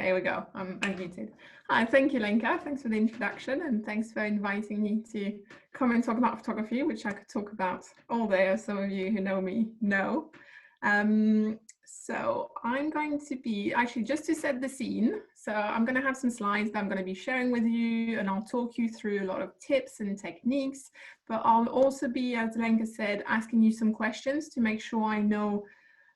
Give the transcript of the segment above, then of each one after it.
There we go. I'm unmuted. Hi, thank you, Lenka. Thanks for the introduction, and thanks for inviting me to come and talk about photography, which I could talk about all day, as some of you who know me know. So I'm going to be, actually, just to set the scene, so I'm going to have some slides that I'm going to be sharing with you, and I'll talk you through a lot of tips and techniques, but I'll also be, as Lenka said, asking you some questions to make sure I know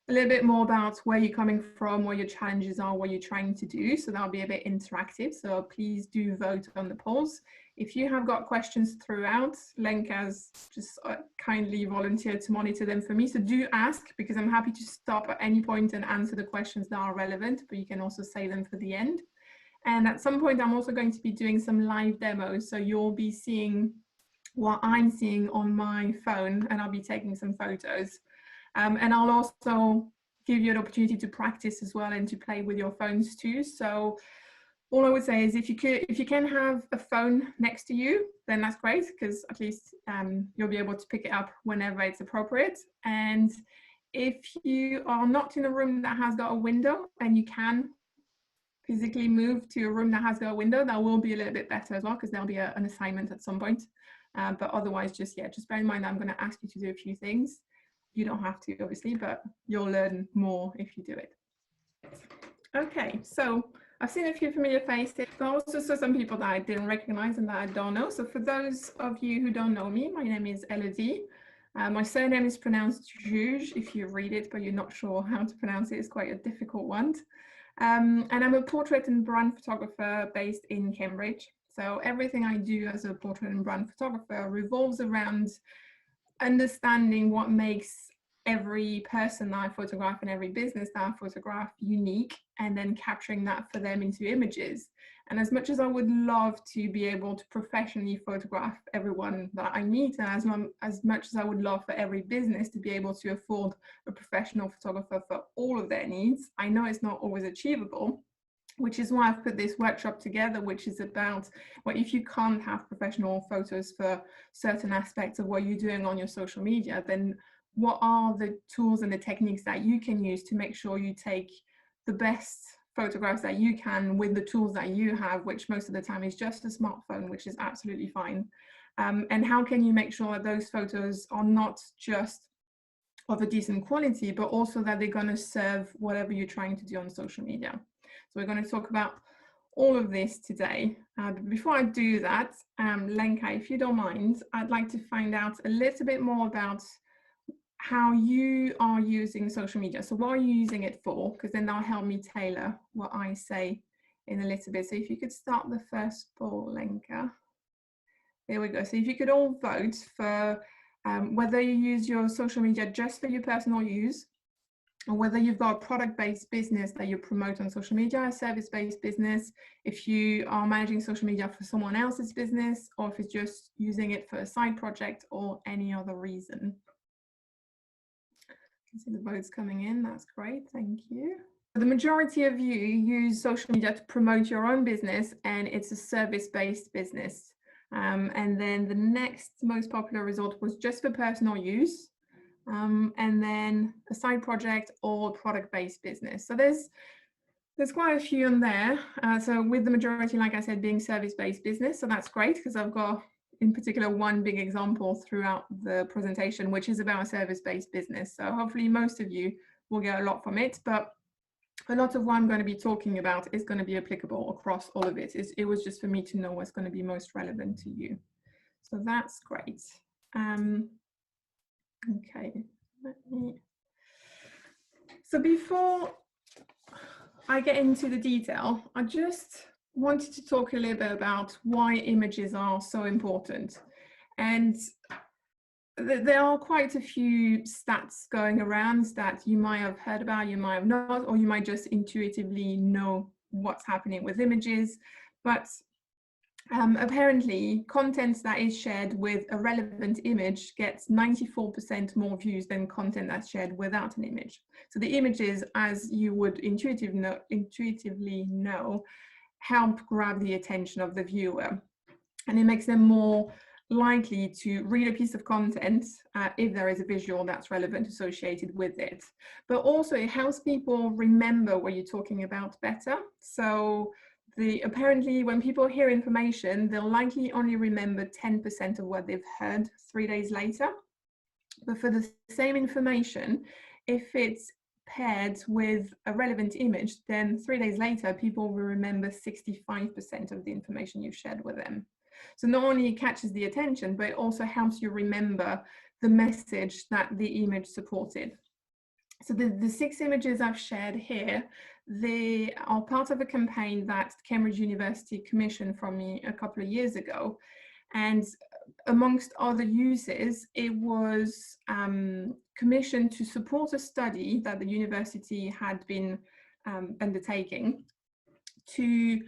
a little bit more about where you're coming from, what your challenges are, what you're trying to do. So that'll be a bit interactive. So please do vote on the polls. If you have got questions throughout, Lenka's just kindly volunteered to monitor them for me. So do ask, because I'm happy to stop at any point and answer the questions that are relevant, but you can also save them for the end. And at some point, I'm also going to be doing some live demos. So you'll be seeing what I'm seeing on my phone, and I'll be taking some photos. And I'll also give you an opportunity to practice as well and to play with your phones too. So all I would say is if you can have a phone next to you, then that's great, because at least you'll be able to pick it up whenever it's appropriate. And if you are not in a room that has got a window and you can physically move to a room that has got a window, that will be a little bit better as well, because there'll be an assignment at some point. But otherwise, just bear in mind that I'm going to ask you to do a few things. You don't have to, obviously, but you'll learn more if you do it. Okay, so I've seen a few familiar faces, but I also saw some people that I didn't recognize and that I don't know. So for those of you who don't know me, my name is Elodie. My surname is pronounced Giuge if you read it, but you're not sure how to pronounce it. It's quite a difficult one. And I'm a portrait and brand photographer based in Cambridge. So everything I do as a portrait and brand photographer revolves around understanding what makes every person that I photograph and every business that I photograph unique, and then capturing that for them into images. And as much as I would love to be able to professionally photograph everyone that I meet, and as much as I would love for every business to be able to afford a professional photographer for all of their needs, I know it's not always achievable. Which is why I've put this workshop together, which is about, well, if you can't have professional photos for certain aspects of what you're doing on your social media, then what are the tools and the techniques that you can use to make sure you take the best photographs that you can with the tools that you have, which most of the time is just a smartphone, which is absolutely fine. And how can you make sure that those photos are not just of a decent quality, but also that they're going to serve whatever you're trying to do on social media. So we're going to talk about all of this today. But before I do that, Lenka, if you don't mind, I'd like to find out a little bit more about how you are using social media. So what are you using it for? Because then that'll help me tailor what I say in a little bit. So if you could start the first poll, Lenka. There we go. So if you could all vote for whether you use your social media just for your personal use, or whether you've got a product-based business that you promote on social media, a service-based business, if you are managing social media for someone else's business, or if it's just using it for a side project or any other reason. I can see the votes coming in, that's great, thank you. The majority of you use social media to promote your own business, and it's a service-based business. And then the next most popular result was just for personal use. And then a side project or product-based business. So there's quite a few in there. So with the majority, like I said, being service-based business. So that's great, because I've got in particular one big example throughout the presentation, which is about a service-based business. So hopefully most of you will get a lot from it, but a lot of what I'm going to be talking about is going to be applicable across all of it. It was just for me to know what's going to be most relevant to you. So that's great. Okay, so before I get into the detail, I just wanted to talk a little bit about why images are so important. And there are quite a few stats going around that you might have heard about, you might have not, or you might just intuitively know what's happening with images. But apparently, content that is shared with a relevant image gets 94% more views than content that's shared without an image. So the images, as you would intuitively know, help grab the attention of the viewer, and it makes them more likely to read a piece of content if there is a visual that's relevant associated with it. But also it helps people remember what you're talking about better. So apparently when people hear information, they'll likely only remember 10% of what they've heard 3 days later. But for the same information, if it's paired with a relevant image, then 3 days later, people will remember 65% of the information you shared with them. So not only it catches the attention, but it also helps you remember the message that the image supported. So the 6 images I've shared here, they are part of a campaign that Cambridge University commissioned from me a couple of years ago. And amongst other uses, it was commissioned to support a study that the university had been undertaking to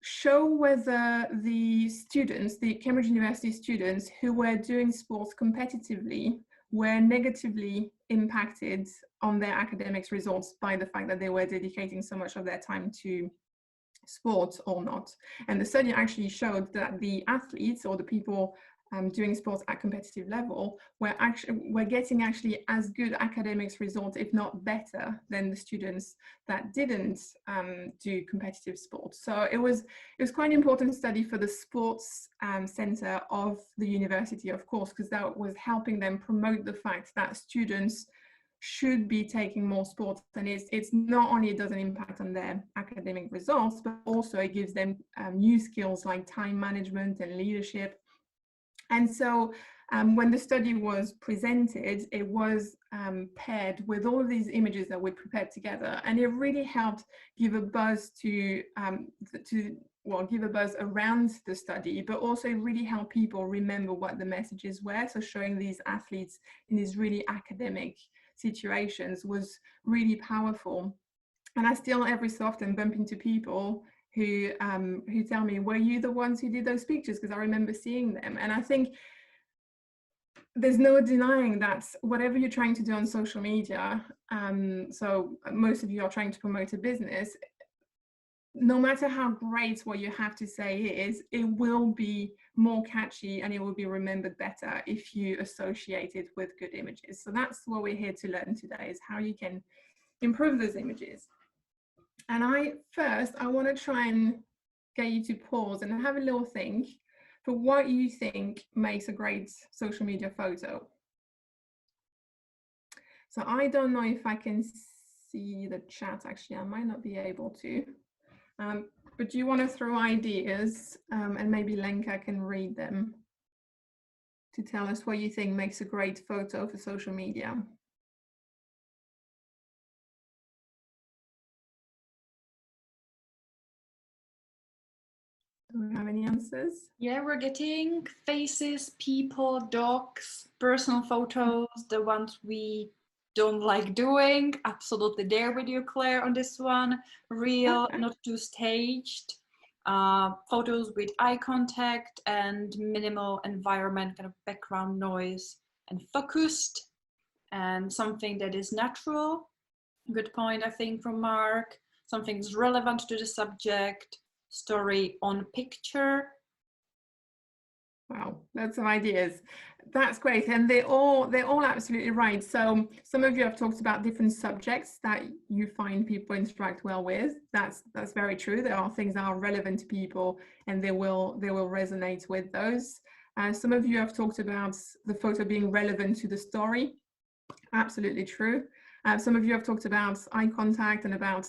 show whether the students, the Cambridge University students who were doing sports competitively were negatively impacted on their academics results by the fact that they were dedicating so much of their time to sports or not. And the study actually showed that the athletes, or the people doing sports at competitive level, were getting actually as good academics results, if not better, than the students that didn't do competitive sports. So it was quite an important study for the sports center of the university, of course, because that was helping them promote the fact that students should be taking more sports, and it's not only it doesn't impact on their academic results, but also it gives them new skills like time management and leadership. And so when the study was presented, it was paired with all of these images that we prepared together, and it really helped give a buzz give a buzz around the study, but also really help people remember what the messages were. So showing these athletes in these really academic situations was really powerful. And I still every so often bump into people who tell me, were you the ones who did those pictures? Because I remember seeing them. And I think there's no denying that whatever you're trying to do on social media, so most of you are trying to promote a business, no matter how great what you have to say is, it will be more catchy and it will be remembered better if you associate it with good images. So that's what we're here to learn today, is how you can improve those images. And I want to try and get you to pause and have a little think for what you think makes a great social media photo. So I don't know if I can see the chat, actually, I might not be able to. But do you want to throw ideas and maybe Lenka can read them to tell us what you think makes a great photo for social media? Do we have any answers? Yeah, we're getting faces, people, dogs, personal photos, the ones we don't like doing. Absolutely there with you, Claire, on this one. Real, not too staged. Photos with eye contact and minimal environment, kind of background noise, and focused, and something that is natural. Good point, I think, from Mark. Something's relevant to the subject. Story on picture. Wow, lots of ideas. That's great, and they're all absolutely right. So some of you have talked about different subjects that you find people interact well with. That's very true. There are things that are relevant to people, and they will resonate with those. Some of you have talked about the photo being relevant to the story. Absolutely true. Some of you have talked about eye contact and about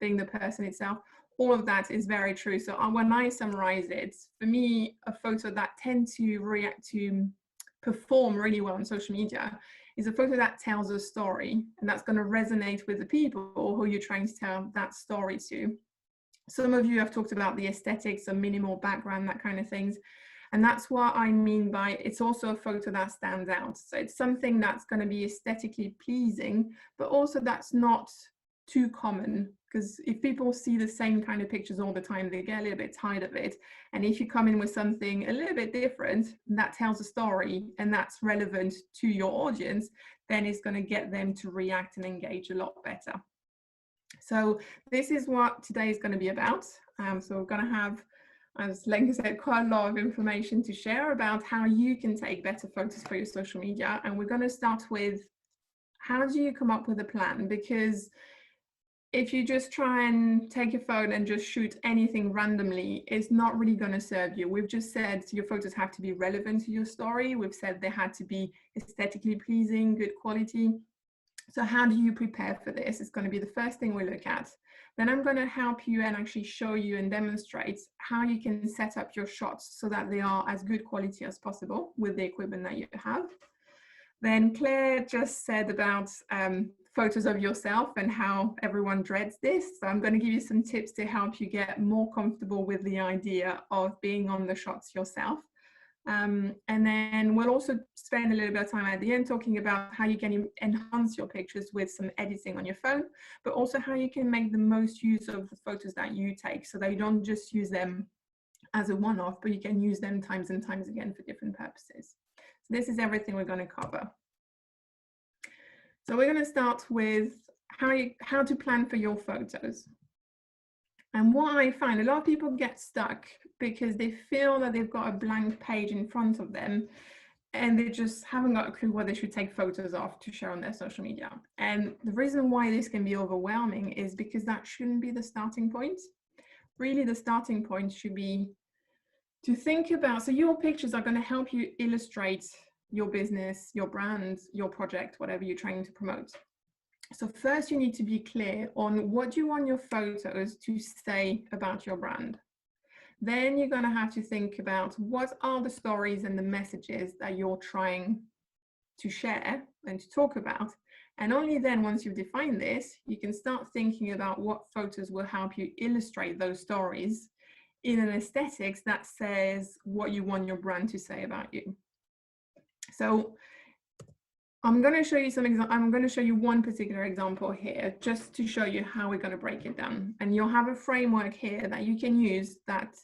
being the person itself. All of that is very true. So when I summarize it, for me, a photo that tends to perform really well on social media is a photo that tells a story, and that's going to resonate with the people who you're trying to tell that story to. Some of you have talked about the aesthetics, a minimal background, that kind of things. And that's what I mean by it's also a photo that stands out. So it's something that's going to be aesthetically pleasing, but also that's not too common, because if people see the same kind of pictures all the time, they get a little bit tired of it. And if you come in with something a little bit different that tells a story and that's relevant to your audience, then it's going to get them to react and engage a lot better. So this is what today is going to be about. So we're going to have as Lenka said, quite a lot of information to share about how you can take better photos for your social media. And we're going to start with, how do you come up with a plan? Because if you just try and take your phone and just shoot anything randomly, it's not really going to serve you. We've just said your photos have to be relevant to your story. We've said they had to be aesthetically pleasing, good quality. So how do you prepare for this? It's going to be the first thing we look at. Then I'm going to help you and actually show you and demonstrate how you can set up your shots so that they are as good quality as possible with the equipment that you have. Then Claire just said about photos of yourself and how everyone dreads this. So I'm going to give you some tips to help you get more comfortable with the idea of being on the shots yourself. And then we'll also spend a little bit of time at the end talking about how you can enhance your pictures with some editing on your phone, but also how you can make the most use of the photos that you take so that you don't just use them as a one-off, but you can use them times and times again for different purposes. So this is everything we're going to cover. So we're going to start with how to plan for your photos. And what I find, a lot of people get stuck because they feel that they've got a blank page in front of them and they just haven't got a clue what they should take photos of to share on their social media. And the reason why this can be overwhelming is because that shouldn't be the starting point. Really, the starting point should be to think about, so your pictures are going to help you illustrate your business, your brand, your project, whatever you're trying to promote. So first you need to be clear on what you want your photos to say about your brand. Then you're going to have to think about what are the stories and the messages that you're trying to share and to talk about. And only then, once you've defined this, you can start thinking about what photos will help you illustrate those stories in an aesthetics that says what you want your brand to say about you. So I'm going to show you I'm going to show you one particular example here just to show you how we're going to break it down. And you'll have a framework here that you can use that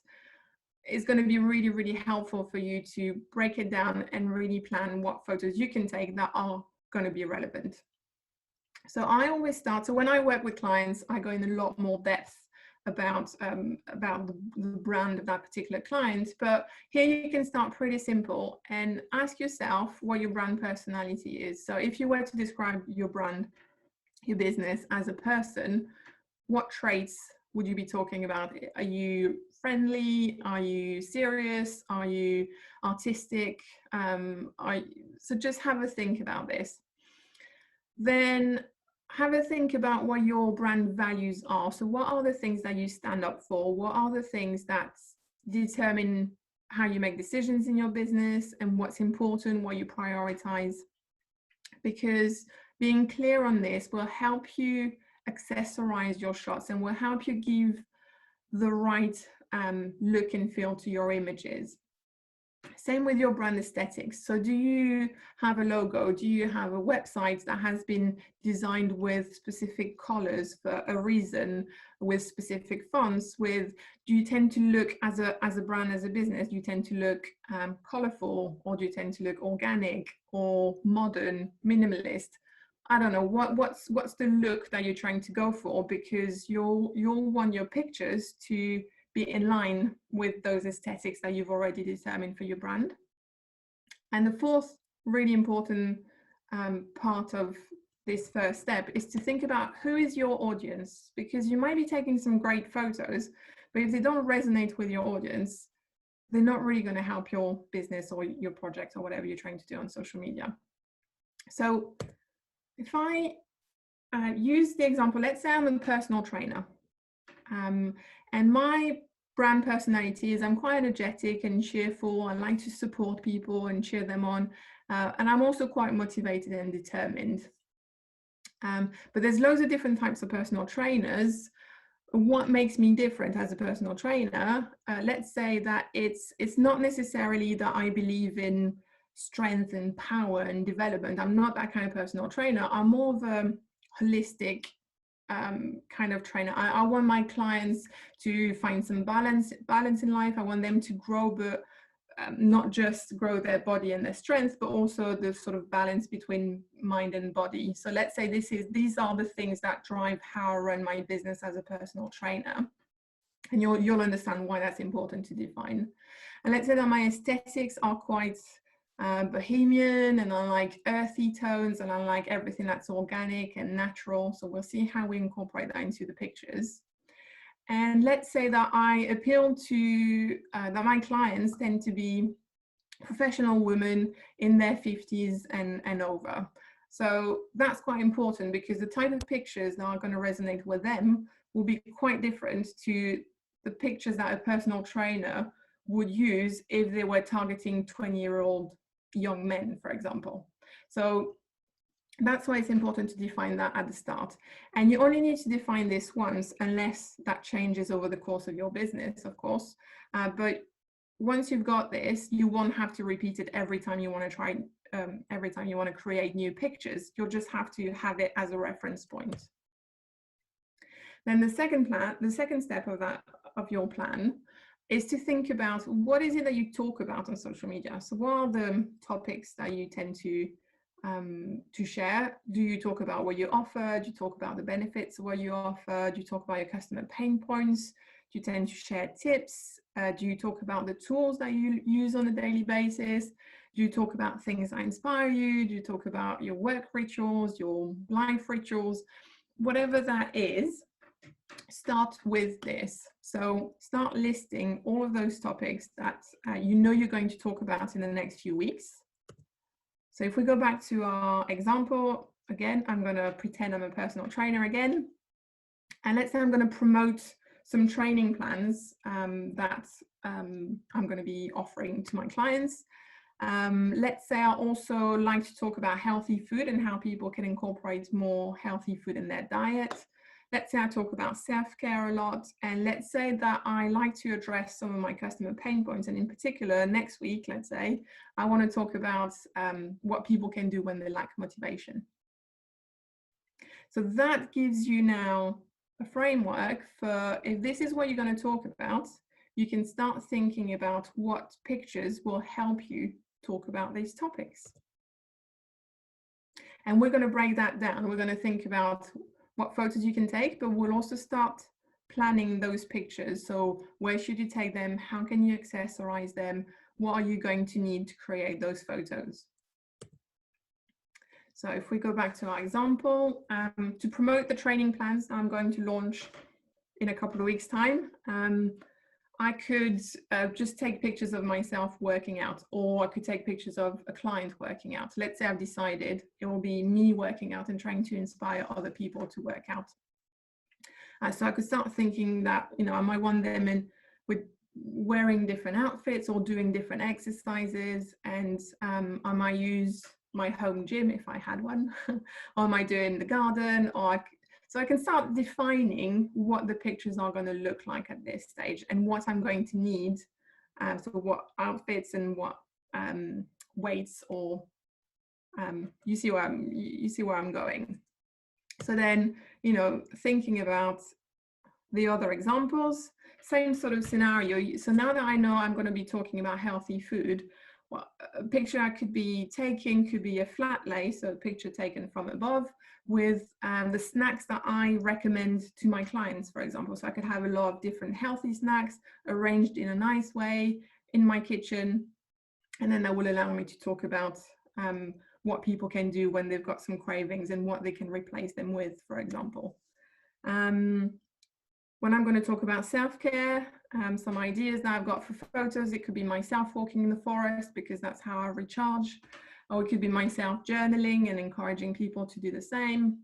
is going to be really, really helpful for you to break it down and really plan what photos you can take that are going to be relevant. So I always start, so when I work with clients, I go in a lot more depth about the brand of that particular client, but here you can start pretty simple and ask yourself what your brand personality is. So if you were to describe your brand, your business as a person, what traits would you be talking about? Are you friendly? Are you serious? Are you artistic? So just have a think about this. Then have a think about what your brand values are. So what are the things that you stand up for? What are the things that determine how you make decisions in your business and what's important, what you prioritize? Because being clear on this will help you accessorize your shots and will help you give the right look and feel to your images. Same with your brand aesthetics. So do you have a logo? Do you have a website that has been designed with specific colors for a reason, with specific fonts? Do you tend to look as a brand, as a business, do you tend to look colorful, or do you tend to look organic or modern, minimalist? I don't know, what's the look that you're trying to go for, because you'll want your pictures to be in line with those aesthetics that you've already determined for your brand. And the fourth really important part of this first step is to think about who is your audience, because you might be taking some great photos, but if they don't resonate with your audience, they're not really going to help your business or your project or whatever you're trying to do on social media. So if I use the example, let's say I'm a personal trainer. And my brand personality is I'm quite energetic and cheerful. I like to support people and cheer them on. And I'm also quite motivated and determined. But there's loads of different types of personal trainers. What makes me different as a personal trainer? Let's say that it's not necessarily that I believe in strength and power and development. I'm not that kind of personal trainer. I'm more of a holistic kind of trainer. I want my clients to find some balance in life. I want them to grow, but not just grow their body and their strength, but also the sort of balance between mind and body. So let's say these are the things that drive how I run my business as a personal trainer. And you'll understand why that's important to define. And let's say that my aesthetics are quite bohemian, and I like earthy tones, and I like everything that's organic and natural. So we'll see how we incorporate that into the pictures. And let's say that I appeal to, that my clients tend to be professional women in their 50s and over. So that's quite important, because the type of pictures that are going to resonate with them will be quite different to the pictures that a personal trainer would use if they were targeting 20-year-old young men, for example. So that's why it's important to define that at the start. And you only need to define this once, unless that changes over the course of your business, of course. But once you've got this, you won't have to repeat it every time you want to try, every time you want to create new pictures. You'll just have to have it as a reference point. Then the second step of your plan is to think about what is it that you talk about on social media. So what are the topics that you tend to share? Do you talk about what you offer? Do you talk about the benefits of what you offer? Do you talk about your customer pain points? Do you tend to share tips? Do you talk about the tools that you use on a daily basis? Do you talk about things that inspire you? Do you talk about your work rituals, your life rituals? Whatever that is, start with this. So start listing all of those topics that you know you're going to talk about in the next few weeks. So if we go back to our example, again, I'm going to pretend I'm a personal trainer again. And let's say I'm going to promote some training plans that I'm going to be offering to my clients. Let's say I also like to talk about healthy food and how people can incorporate more healthy food in their diet. Let's say I talk about self-care a lot, and let's say that I like to address some of my customer pain points. And in particular, next week, let's say, I want to talk about what people can do when they lack motivation. So that gives you now a framework for, if this is what you're going to talk about, you can start thinking about what pictures will help you talk about these topics. And we're going to break that down. We're going to think about what photos you can take, but we'll also start planning those pictures. So where should you take them? How can you accessorize them? What are you going to need to create those photos? So if we go back to our example, to promote the training plans that I'm going to launch in a couple of weeks' time, I could just take pictures of myself working out, or I could take pictures of a client working out. Let's say I've decided it will be me working out and trying to inspire other people to work out. So I could start thinking that, you know, I might want them in with wearing different outfits or doing different exercises, and I might use my home gym if I had one, or I might do it in the garden, or so I can start defining what the pictures are going to look like at this stage and what I'm going to need, so what outfits and what weights, or you see where I'm going. So then, you know, thinking about the other examples, same sort of scenario. So now that I know I'm going to be talking about healthy food, well, a picture I could be taking could be a flat lay, so a picture taken from above with the snacks that I recommend to my clients, for example. So I could have a lot of different healthy snacks arranged in a nice way in my kitchen, and then that will allow me to talk about what people can do when they've got some cravings and what they can replace them with, for example. When I'm going to talk about self-care, some ideas that I've got for photos, it could be myself walking in the forest because that's how I recharge, or it could be myself journaling and encouraging people to do the same.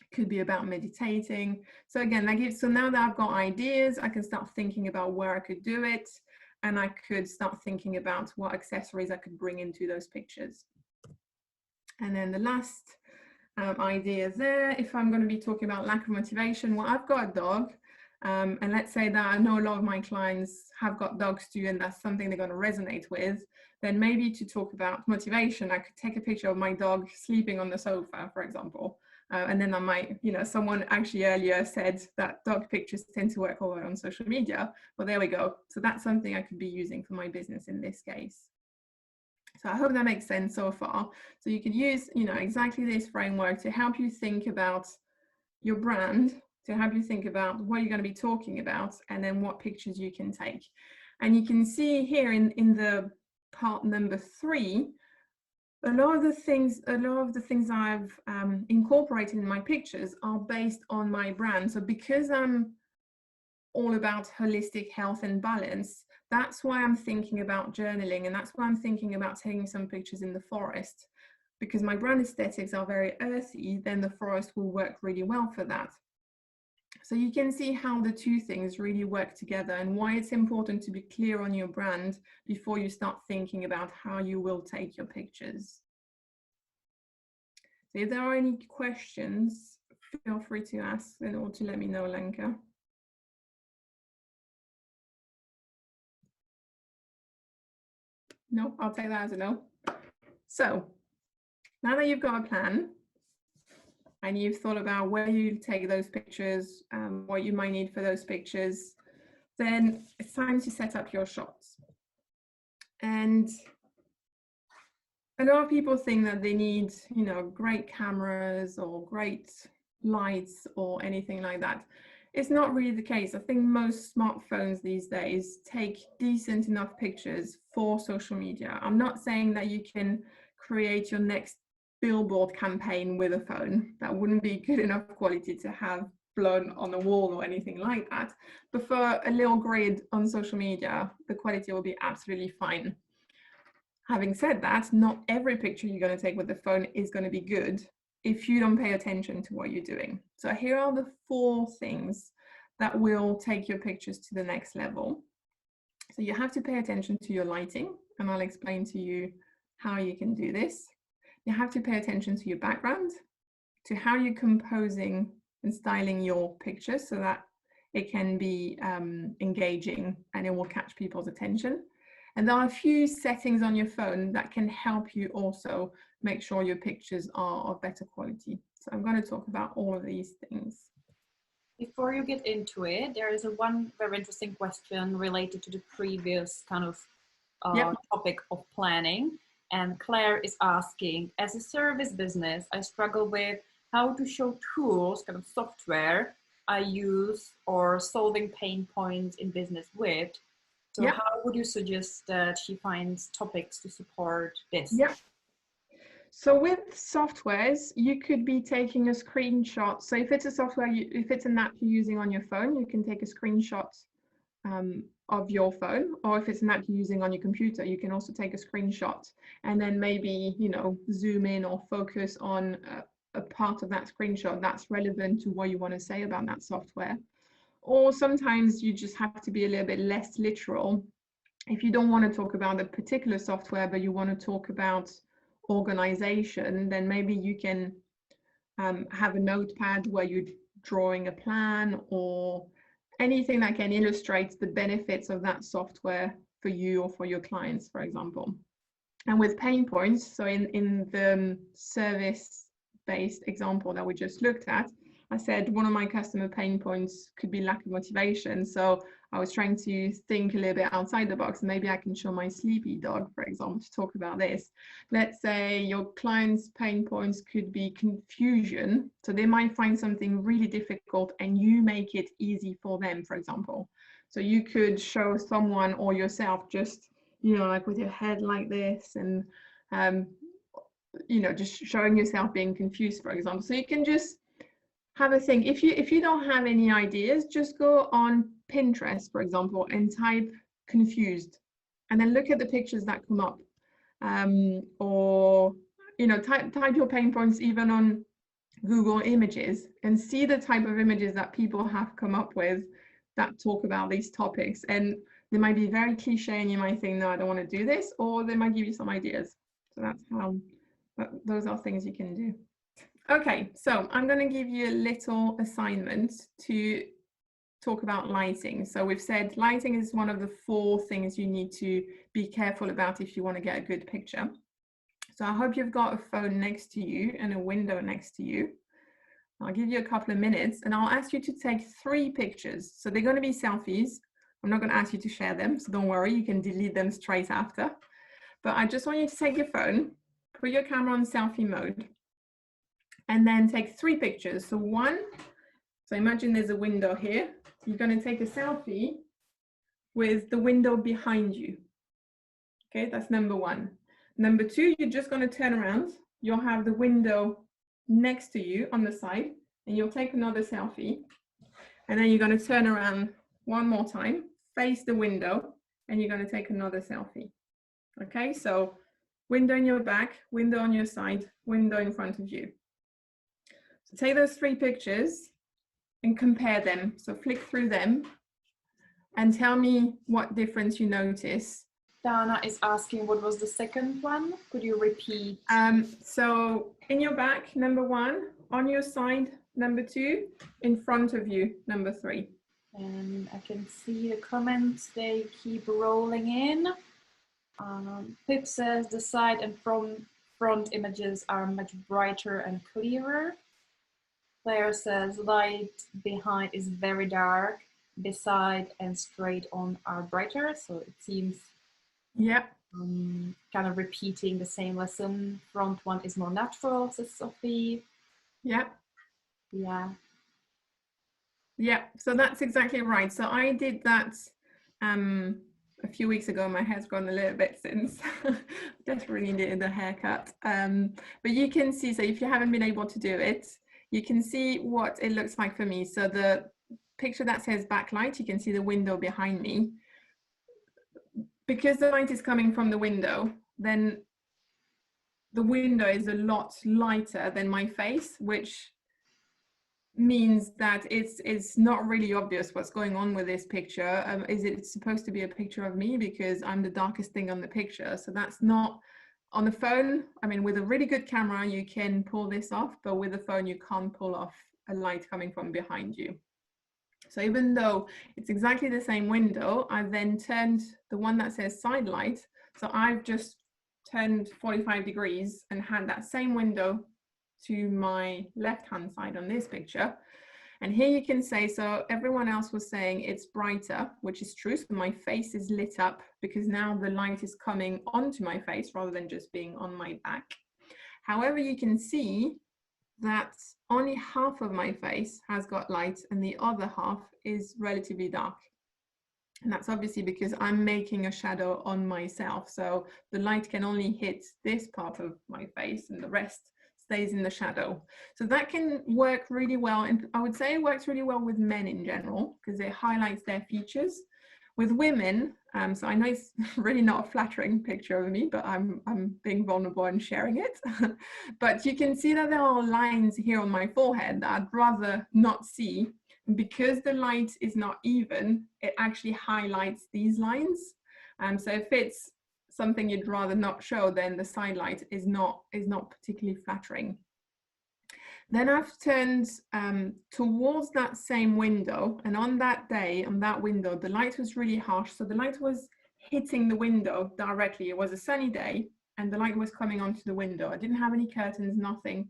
It could be about meditating. So again, so now that I've got ideas, I can start thinking about where I could do it, and I could start thinking about what accessories I could bring into those pictures. And then the last idea there, if I'm going to be talking about lack of motivation, well, I've got a dog. And let's say that I know a lot of my clients have got dogs too, and that's something they're going to resonate with, then maybe to talk about motivation, I could take a picture of my dog sleeping on the sofa, for example. And then I might, you know, someone actually earlier said that dog pictures tend to work over on social media. Well, there we go. So that's something I could be using for my business in this case. So I hope that makes sense so far. So you could use, you know, exactly this framework to help you think about your brand to help you think about what you're going to be talking about and then what pictures you can take. And you can see here in the part number 3, a lot of the things I've incorporated in my pictures are based on my brand. So because I'm all about holistic health and balance, that's why I'm thinking about journaling, and that's why I'm thinking about taking some pictures in the forest. Because my brand aesthetics are very earthy, then the forest will work really well for that. So you can see how the two things really work together and why it's important to be clear on your brand before you start thinking about how you will take your pictures. So if there are any questions, feel free to ask or to let me know, Lenka. No, I'll take that as a no. So now that you've got a plan and you've thought about where you take those pictures, what you might need for those pictures, then it's time to set up your shots. And a lot of people think that they need, you know, great cameras or great lights or anything like that. It's not really the case. I think most smartphones these days take decent enough pictures for social media. I'm not saying that you can create your next billboard campaign with a phone. That wouldn't be good enough quality to have blown on the wall or anything like that. But for a little grid on social media, the quality will be absolutely fine. Having said that, not every picture you're going to take with the phone is going to be good if you don't pay attention to what you're doing. So here are the 4 things that will take your pictures to the next level. So you have to pay attention to your lighting, and I'll explain to you how you can do this. You have to pay attention to your background, to how you're composing and styling your pictures so that it can be engaging and it will catch people's attention. And there are a few settings on your phone that can help you also make sure your pictures are of better quality. So I'm going to talk about all of these things. Before you get into it, there is one very interesting question related to the previous kind of topic of planning. And Claire is asking, as a service business, I struggle with how to show tools, kind of software I use or solving pain points in business with. So how would you suggest that she finds topics to support this? Yeah. So with softwares, you could be taking a screenshot. So if it's a software, if it's an app you're using on your phone, you can take a screenshot of your phone, or if it's an app you're using on your computer, you can also take a screenshot and then maybe, you know, zoom in or focus on a part of that screenshot that's relevant to what you want to say about that software. Or sometimes you just have to be a little bit less literal. If you don't want to talk about a particular software, but you want to talk about organization, then maybe you can have a notepad where you're drawing a plan or anything that can illustrate the benefits of that software for you or for your clients, for example. And with pain points, so in the service-based example that we just looked at, I said one of my customer pain points could be lack of motivation. So I was trying to think a little bit outside the box. Maybe I can show my sleepy dog, for example, to talk about this. Let's say your client's pain points could be confusion. So they might find something really difficult and you make it easy for them, for example. So you could show someone or yourself just, you know, like with your head like this and, you know, just showing yourself being confused, for example. So you can just have a think. If you don't have any ideas, just go on Pinterest, for example, and type confused, and then look at the pictures that come up, or you know, type your pain points even on Google Images and see the type of images that people have come up with that talk about these topics. And they might be very cliche, and you might think, no, I don't want to do this, or they might give you some ideas. So that's how. Those are things you can do. Okay, so I'm going to give you a little assignment to talk about lighting. So we've said lighting is one of the 4 things you need to be careful about if you want to get a good picture. So I hope you've got a phone next to you and a window next to you. I'll give you a couple of minutes and I'll ask you to take 3 pictures. So they're going to be selfies. I'm not going to ask you to share them, so don't worry, you can delete them straight after. But I just want you to take your phone, put your camera on selfie mode, and then take 3 pictures. So 1 So imagine there's a window here. You're going to take a selfie with the window behind you. Okay, that's number one. Number two, you're just going to turn around. You'll have the window next to you on the side, and you'll take another selfie. And then you're going to turn around one more time, face the window, and you're going to take another selfie. Okay, so window in your back, window on your side, window in front of you. So take those three pictures and compare them. So flick through them and tell me what difference you notice. Dana is asking, what was the second one? Could you repeat? So in your back, number one, on your side, number two, in front of you, number three. And I can see the comments, they keep rolling in. Pip says the side and front images are much brighter and clearer. Claire says light behind is very dark, beside and straight on are brighter. So it seems kind of repeating the same lesson. Front one is more natural, says Sophie. Yeah. So that's exactly right. So I did that a few weeks ago. My hair's grown a little bit since. Definitely needed a haircut. But you can see, so if you haven't been able to do it, you can see what it looks like for me. So the picture that says backlight, you can see the window behind me. Because the light is coming from the window, then the window is a lot lighter than my face, which means that it's not really obvious what's going on with this picture. Is it supposed to be a picture of me because I'm the darkest thing on the picture? So that's not on the phone. I mean, with a really good camera, you can pull this off, but with the phone, you can't pull off a light coming from behind you. So even though it's exactly the same window, I then turned the one that says side light. So I've just turned 45 degrees and had that same window to my left-hand side on this picture. And here you can say, so everyone else was saying it's brighter, which is true. So my face is lit up because now the light is coming onto my face rather than just being on my back. However, you can see that only half of my face has got light and the other half is relatively dark. And that's obviously because I'm making a shadow on myself. So the light can only hit this part of my face and the rest stays in the shadow. So that can work really well. And I would say it works really well with men in general because it highlights their features. With women, so I know it's really not a flattering picture of me, but I'm being vulnerable and sharing it. But you can see that there are lines here on my forehead that I'd rather not see. Because the light is not even, it actually highlights these lines. So if it's something you'd rather not show, then the side light is not particularly flattering. Then I've turned towards that same window, and on that day, on that window, the light was really harsh. So the light was hitting the window directly. It was a sunny day, and the light was coming onto the window. I didn't have any curtains, nothing.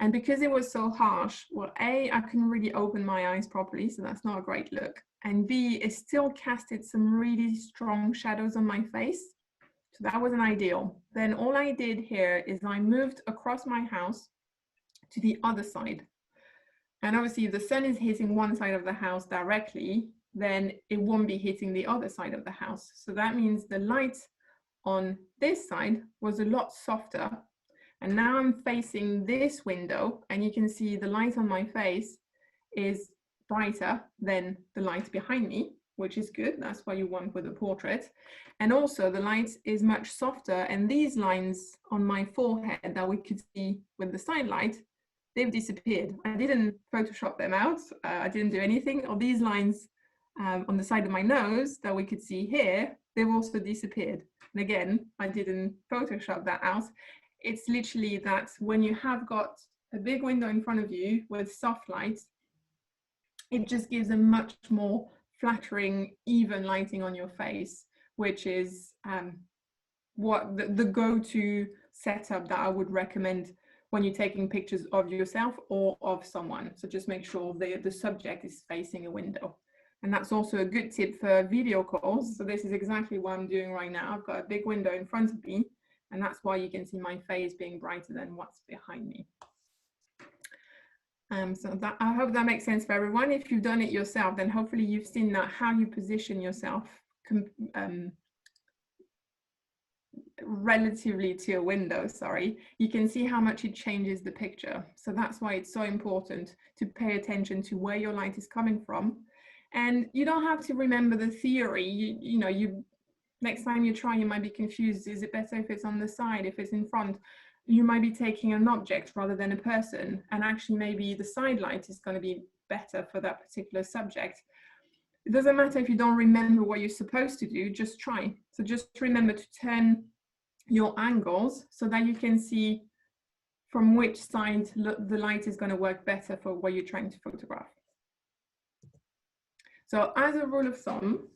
And because it was so harsh, well, A, I couldn't really open my eyes properly, so that's not a great look. And B, it still casted some really strong shadows on my face. So that wasn't ideal. Then all I did here is I moved across my house to the other side. And obviously if the sun is hitting one side of the house directly, then it won't be hitting the other side of the house. So that means the light on this side was a lot softer. And now I'm facing this window and you can see the light on my face is brighter than the light behind me, which is good. That's what you want with a portrait. And also the light is much softer, and these lines on my forehead that we could see with the side light, they've disappeared. I didn't Photoshop them out. I didn't do anything. Or these lines on the side of my nose that we could see here, they've also disappeared. And again, I didn't Photoshop that out. It's literally that when you have got a big window in front of you with soft light, it just gives a much more flattering, even lighting on your face, which is what the go-to setup that I would recommend when you're taking pictures of yourself or of someone. So just make sure the subject is facing a window. And that's also a good tip for video calls. So this is exactly what I'm doing right now. I've got a big window in front of me, and that's why you can see my face being brighter than what's behind me. So that, I hope that makes sense for everyone. If you've done it yourself, then hopefully you've seen that how you position yourself relatively to a window, sorry, you can see how much it changes the picture. So that's why it's so important to pay attention to where your light is coming from. And you don't have to remember the theory. You know, next time you try, you might be confused. Is it better if it's on the side, if it's in front? You might be taking an object rather than a person. And actually maybe the side light is going to be better for that particular subject. It doesn't matter if you don't remember what you're supposed to do, just try. So just remember to turn your angles so that you can see from which side the light is going to work better for what you're trying to photograph. So as a rule of thumb,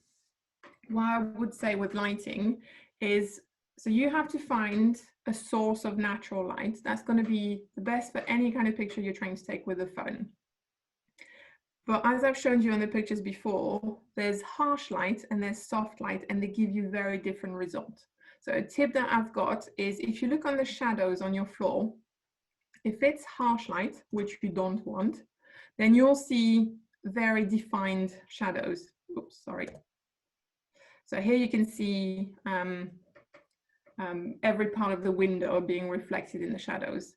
what I would say with lighting is, so you have to find a source of natural light that's going to be the best for any kind of picture you're trying to take with a phone. But as I've shown you on the pictures before, there's harsh light and there's soft light, and they give you very different results. So a tip that I've got is, if you look on the shadows on your floor, if it's harsh light, which you don't want, then you'll see very defined shadows. Oops, sorry. So here you can see every part of the window being reflected in the shadows.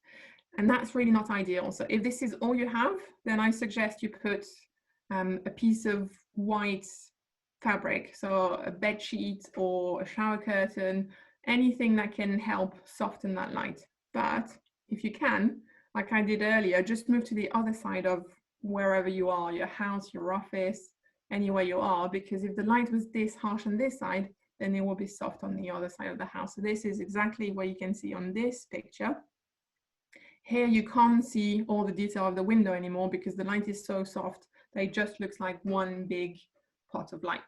And that's really not ideal. So if this is all you have, then I suggest you put a piece of white fabric, so a bed sheet or a shower curtain, anything that can help soften that light. But if you can, like I did earlier, just move to the other side of wherever you are, your house, your office, anywhere you are, because if the light was this harsh on this side, then it will be soft on the other side of the house. So this is exactly what you can see on this picture. Here you can't see all the detail of the window anymore because the light is so soft that it just looks like one big pot of light.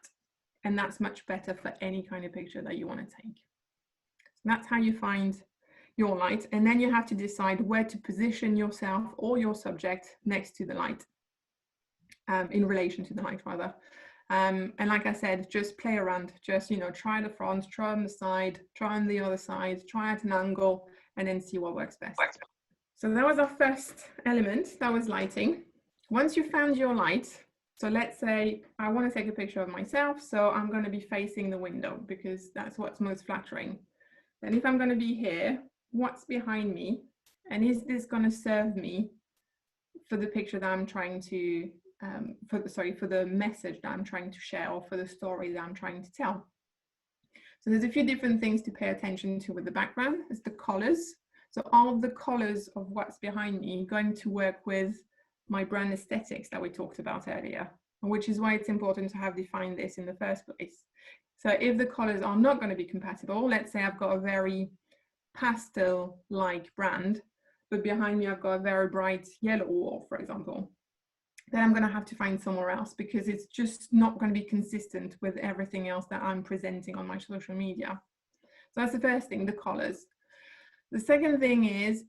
And that's much better for any kind of picture that you want to take. So that's how you find your light. And then you have to decide where to position yourself or your subject next to the light, in relation to the light rather. And like I said, just play around, just, you know, try the front, try on the side, try on the other side, try at an angle, and then see what works best. So that was our first element, that was lighting. Once you found your light, so let's say I want to take a picture of myself, so I'm going to be facing the window because that's what's most flattering. Then if I'm going to be here, what's behind me? And is this going to serve me for the picture that I'm trying to, for the message that I'm trying to share, or for the story that I'm trying to tell? So there's a few different things to pay attention to with the background. There's the colors. So all of the colors of what's behind me are going to work with my brand aesthetics that we talked about earlier, which is why it's important to have defined this in the first place. So if the colors are not going to be compatible, let's say I've got a very pastel-like brand, but behind me I've got a very bright yellow wall, for example, then I'm going to have to find somewhere else because it's just not going to be consistent with everything else that I'm presenting on my social media. So that's the first thing, the colors. The second thing is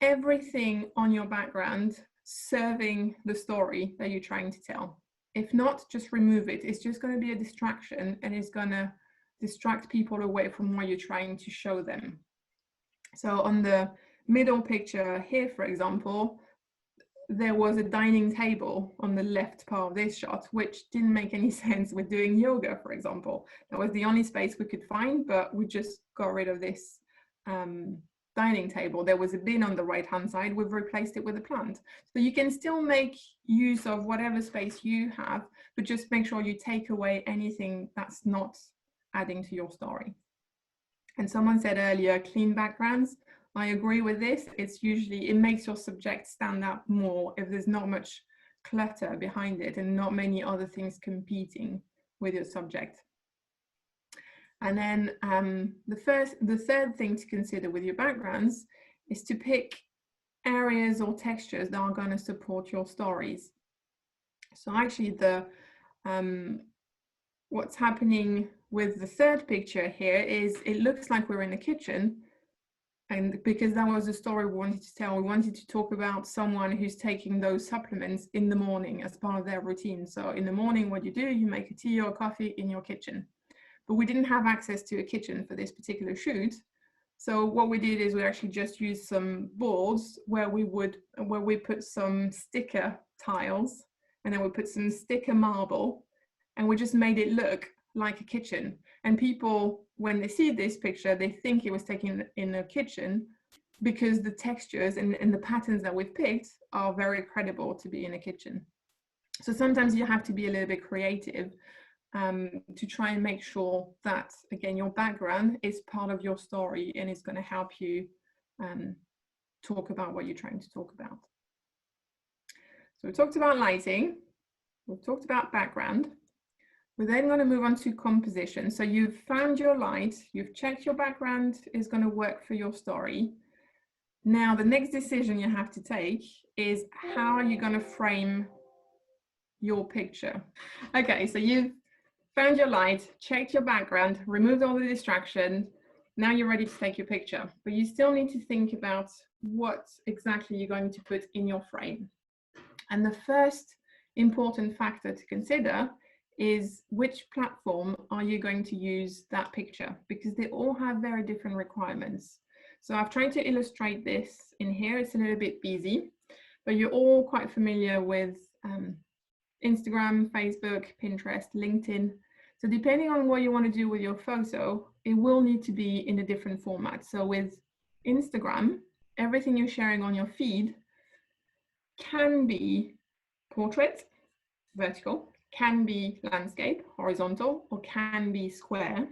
everything on your background serving the story that you're trying to tell? If not, just remove it. It's just going to be a distraction, and it's going to distract people away from what you're trying to show them. So on the middle picture here, for example, there was a dining table on the left part of this shot, which didn't make any sense with doing yoga, for example. That was the only space we could find, but we just got rid of this dining table. There was a bin on the right hand side, we've replaced it with a plant. So you can still make use of whatever space you have, but just make sure you take away anything that's not adding to your story. And someone said earlier, clean backgrounds. I agree with this. It's usually, it makes your subject stand out more if there's not much clutter behind it and not many other things competing with your subject. And then the third thing to consider with your backgrounds is to pick areas or textures that are going to support your stories. So actually what's happening with the third picture here is it looks like we're in the kitchen, and because that was the story we wanted to tell, we wanted to talk about someone who's taking those supplements in the morning as part of their routine. So in the morning, what you do, you make a tea or coffee in your kitchen. But we didn't have access to a kitchen for this particular shoot. So what we did is we actually just used some boards where we put some sticker tiles, and then we put some sticker marble, and we just made it look like a kitchen. And people, when they see this picture, they think it was taken in a kitchen, because the textures and the patterns that we've picked are very credible to be in a kitchen. So sometimes you have to be a little bit creative to try and make sure that, again, your background is part of your story and is going to help you talk about what you're trying to talk about. So we talked about lighting, we've talked about background. We're then going to move on to composition. So you've found your light, you've checked your background is going to work for your story. Now, the next decision you have to take is, how are you going to frame your picture? Okay, so you've found your light, checked your background, removed all the distraction. Now you're ready to take your picture, but you still need to think about what exactly you're going to put in your frame. And the first important factor to consider is, which platform are you going to use that picture? Because they all have very different requirements. So I've tried to illustrate this in here. It's a little bit busy, but you're all quite familiar with Instagram, Facebook, Pinterest, LinkedIn. So depending on what you want to do with your photo, it will need to be in a different format. So with Instagram, everything you're sharing on your feed can be portrait, vertical, can be landscape, horizontal, or can be square.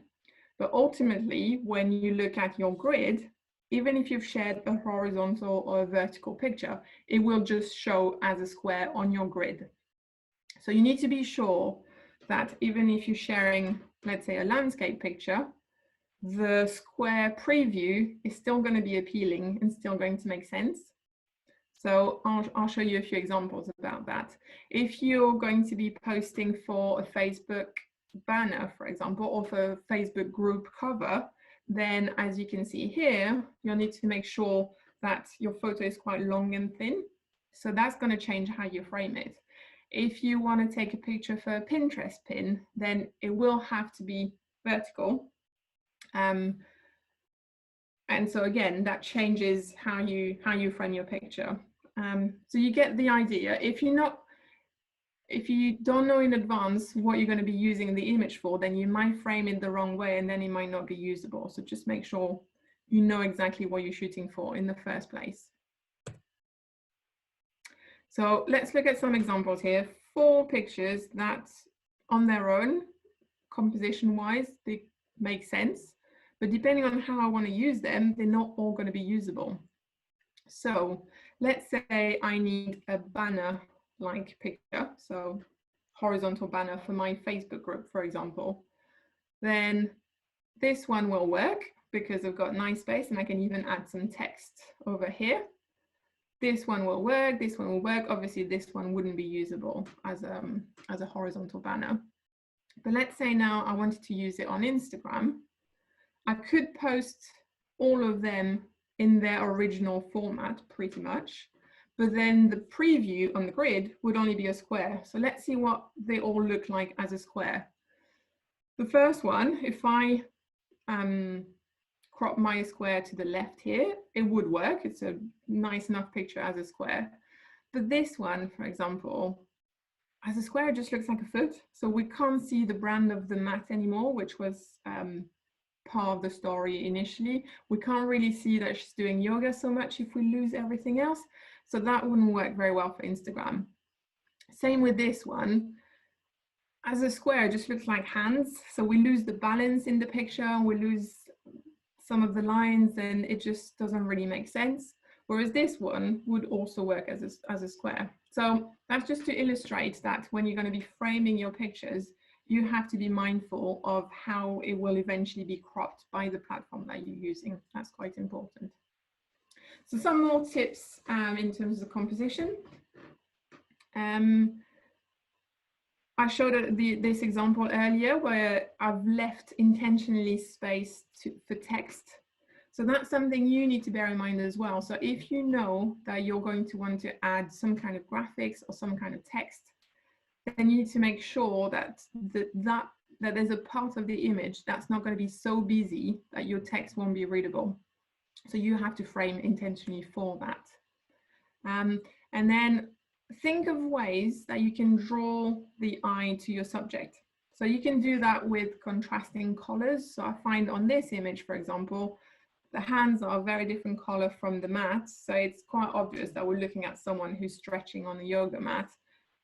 But ultimately, when you look at your grid, even if you've shared a horizontal or a vertical picture, it will just show as a square on your grid. So you need to be sure that even if you're sharing, let's say, a landscape picture, the square preview is still going to be appealing and still going to make sense. So I'll show you a few examples about that. If you're going to be posting for a Facebook banner, for example, or for a Facebook group cover, then as you can see here, you'll need to make sure that your photo is quite long and thin. So that's going to change how you frame it. If you want to take a picture for a Pinterest pin, then it will have to be vertical. And so again, that changes how you frame your picture. So you get the idea. If you don't know in advance what you're going to be using the image for, then you might frame it the wrong way and then it might not be usable. So just make sure you know exactly what you're shooting for in the first place. So let's look at some examples here. 4 pictures that on their own, composition wise, they make sense, but depending on how I want to use them, they're not all going to be usable. So let's say I need a banner like picture, so horizontal banner for my Facebook group, for example. Then this one will work because I've got nice space and I can even add some text over here. This one will work, this one will work. Obviously this one wouldn't be usable as a horizontal banner. But let's say now I wanted to use it on Instagram. I could post all of them in their original format pretty much, but then the preview on the grid would only be a square. So let's see what they all look like as a square. The first one, if I crop my square to the left here, it would work. It's a nice enough picture as a square. But this one, for example, as a square, it just looks like a foot. So we can't see the brand of the mat anymore, which was part of the story initially. We can't really see that she's doing yoga so much if we lose everything else. So that wouldn't work very well for Instagram. Same with this one. As a square, it just looks like hands. So we lose the balance in the picture, we lose some of the lines, and it just doesn't really make sense. Whereas this one would also work as a square. So that's just to illustrate that when you're going to be framing your pictures, you have to be mindful of how it will eventually be cropped by the platform that you're using. That's quite important. So some more tips in terms of composition. I showed this example earlier where I've left intentionally space for text. So that's something you need to bear in mind as well. So if you know that you're going to want to add some kind of graphics or some kind of text, then you need to make sure that that there's a part of the image that's not going to be so busy that your text won't be readable. So you have to frame intentionally for that. And then think of ways that you can draw the eye to your subject. So you can do that with contrasting colors. So I find on this image, for example, the hands are a very different color from the mat. So it's quite obvious that we're looking at someone who's stretching on the yoga mat.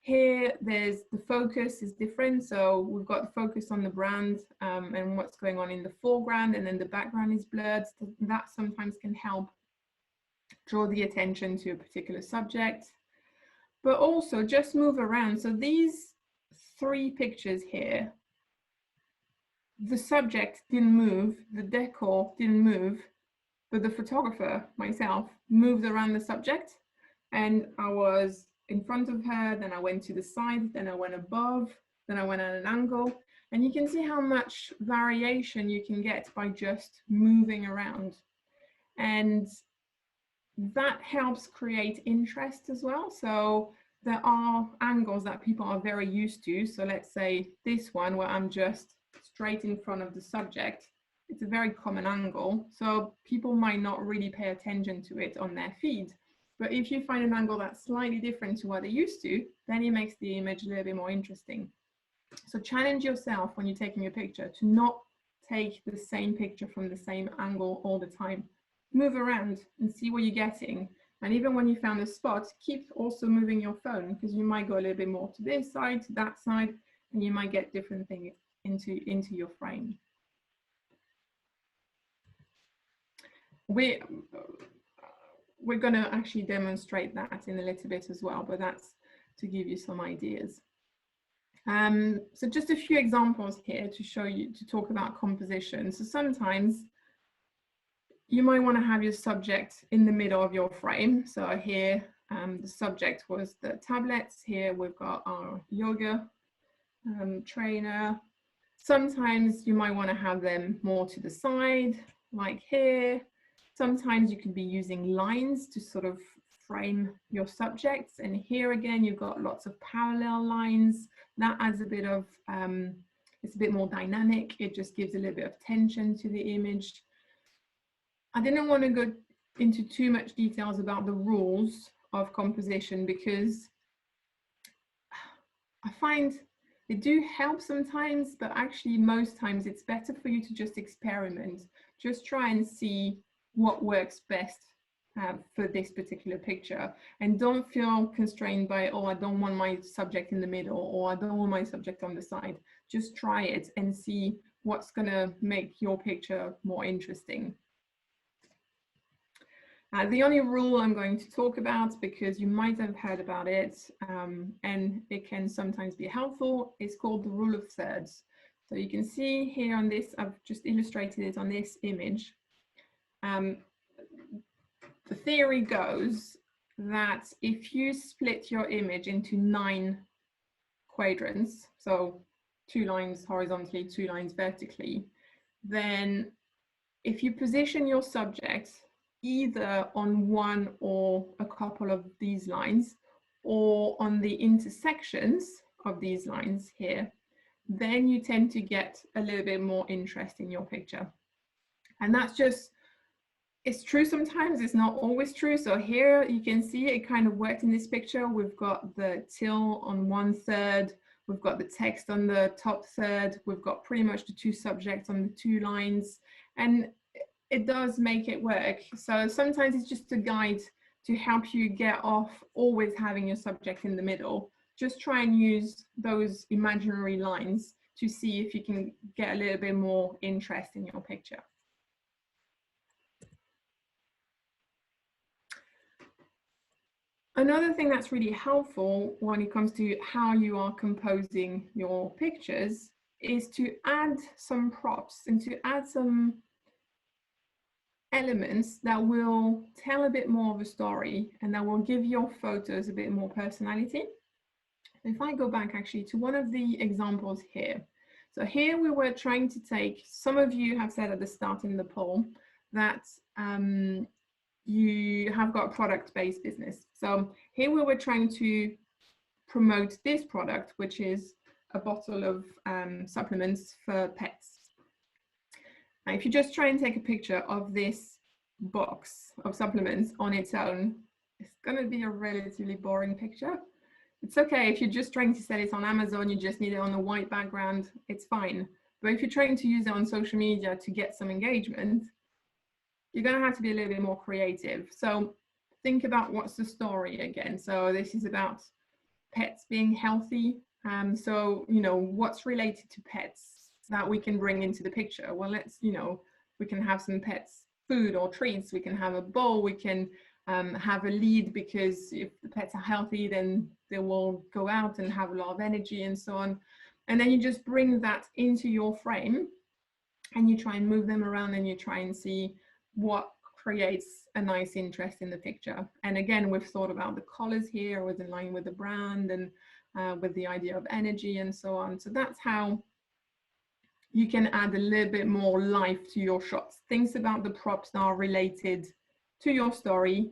Here, the focus is different. So we've got the focus on the brand and what's going on in the foreground, and then the background is blurred. So that sometimes can help draw the attention to a particular subject. But also just move around. So these 3 pictures here, the subject didn't move, the decor didn't move, but the photographer, myself, moved around the subject, and I was in front of her, then I went to the side, then I went above, then I went at an angle, and you can see how much variation you can get by just moving around. And that helps create interest as well. So there are angles that people are very used to. So let's say this one where I'm just straight in front of the subject. It's a very common angle, so people might not really pay attention to it on their feed. But if you find an angle that's slightly different to what they're used to, then it makes the image a little bit more interesting. So challenge yourself when you're taking a picture to not take the same picture from the same angle all the time. Move around and see what you're getting. And even when you found a spot, keep also moving your phone, because you might go a little bit more to this side, to that side, and you might get different things into your frame. We're going to actually demonstrate that in a little bit as well, but that's to give you some ideas. So just a few examples here to show you, to talk about composition. So sometimes you might want to have your subject in the middle of your frame. So here the subject was the tablets. Here we've got our yoga trainer. Sometimes you might want to have them more to the side, like here. Sometimes you could be using lines to sort of frame your subjects. And here again, you've got lots of parallel lines. That adds a bit of, it's a bit more dynamic. It just gives a little bit of tension to the image. I didn't want to go into too much details about the rules of composition, because I find they do help sometimes, but actually most times it's better for you to just experiment. Just try and see what works best for this particular picture, and don't feel constrained by, oh, I don't want my subject in the middle, or I don't want my subject on the side. Just try it and see what's going to make your picture more interesting. The only rule I'm going to talk about, because you might have heard about it and it can sometimes be helpful, is called the rule of thirds. So you can see here on this, I've just illustrated it on this image. The theory goes that if you split your image into 9 quadrants, so 2 lines horizontally, 2 lines vertically, then if you position your subject either on one or a couple of these lines, or on the intersections of these lines here, then you tend to get a little bit more interest in your picture. And that's just, it's true sometimes, it's not always true. So here you can see it kind of worked in this picture. We've got the till on 1/3, we've got the text on the top third, we've got pretty much the 2 subjects on the 2 lines, and it does make it work. So sometimes it's just a guide to help you get off always having your subject in the middle. Just try and use those imaginary lines to see if you can get a little bit more interest in your picture. Another thing that's really helpful when it comes to how you are composing your pictures is to add some props and to add some elements that will tell a bit more of a story and that will give your photos a bit more personality. If I go back actually to one of the examples here. So here we were trying to take, some of you have said at the start in the poll that you have got a product-based business. So here we were trying to promote this product, which is a bottle of supplements for pets. Now, if you just try and take a picture of this box of supplements on its own, it's going to be a relatively boring picture. It's okay if you're just trying to sell it on Amazon, you just need it on a white background, it's fine. But if you're trying to use it on social media to get some engagement, you're going to have to be a little bit more creative. So think about what's the story again. So this is about pets being healthy. So, you know, what's related to pets that we can bring into the picture? Well, let's, you know, we can have some pets food or treats. We can have a bowl. We can have a lead, because if the pets are healthy, then they will go out and have a lot of energy and so on. And then you just bring that into your frame and you try and move them around and you try and see what creates a nice interest in the picture. And again, we've thought about the colors here with in line with the brand and with the idea of energy and so on. So that's how you can add a little bit more life to your shots. Things about the props that are related to your story,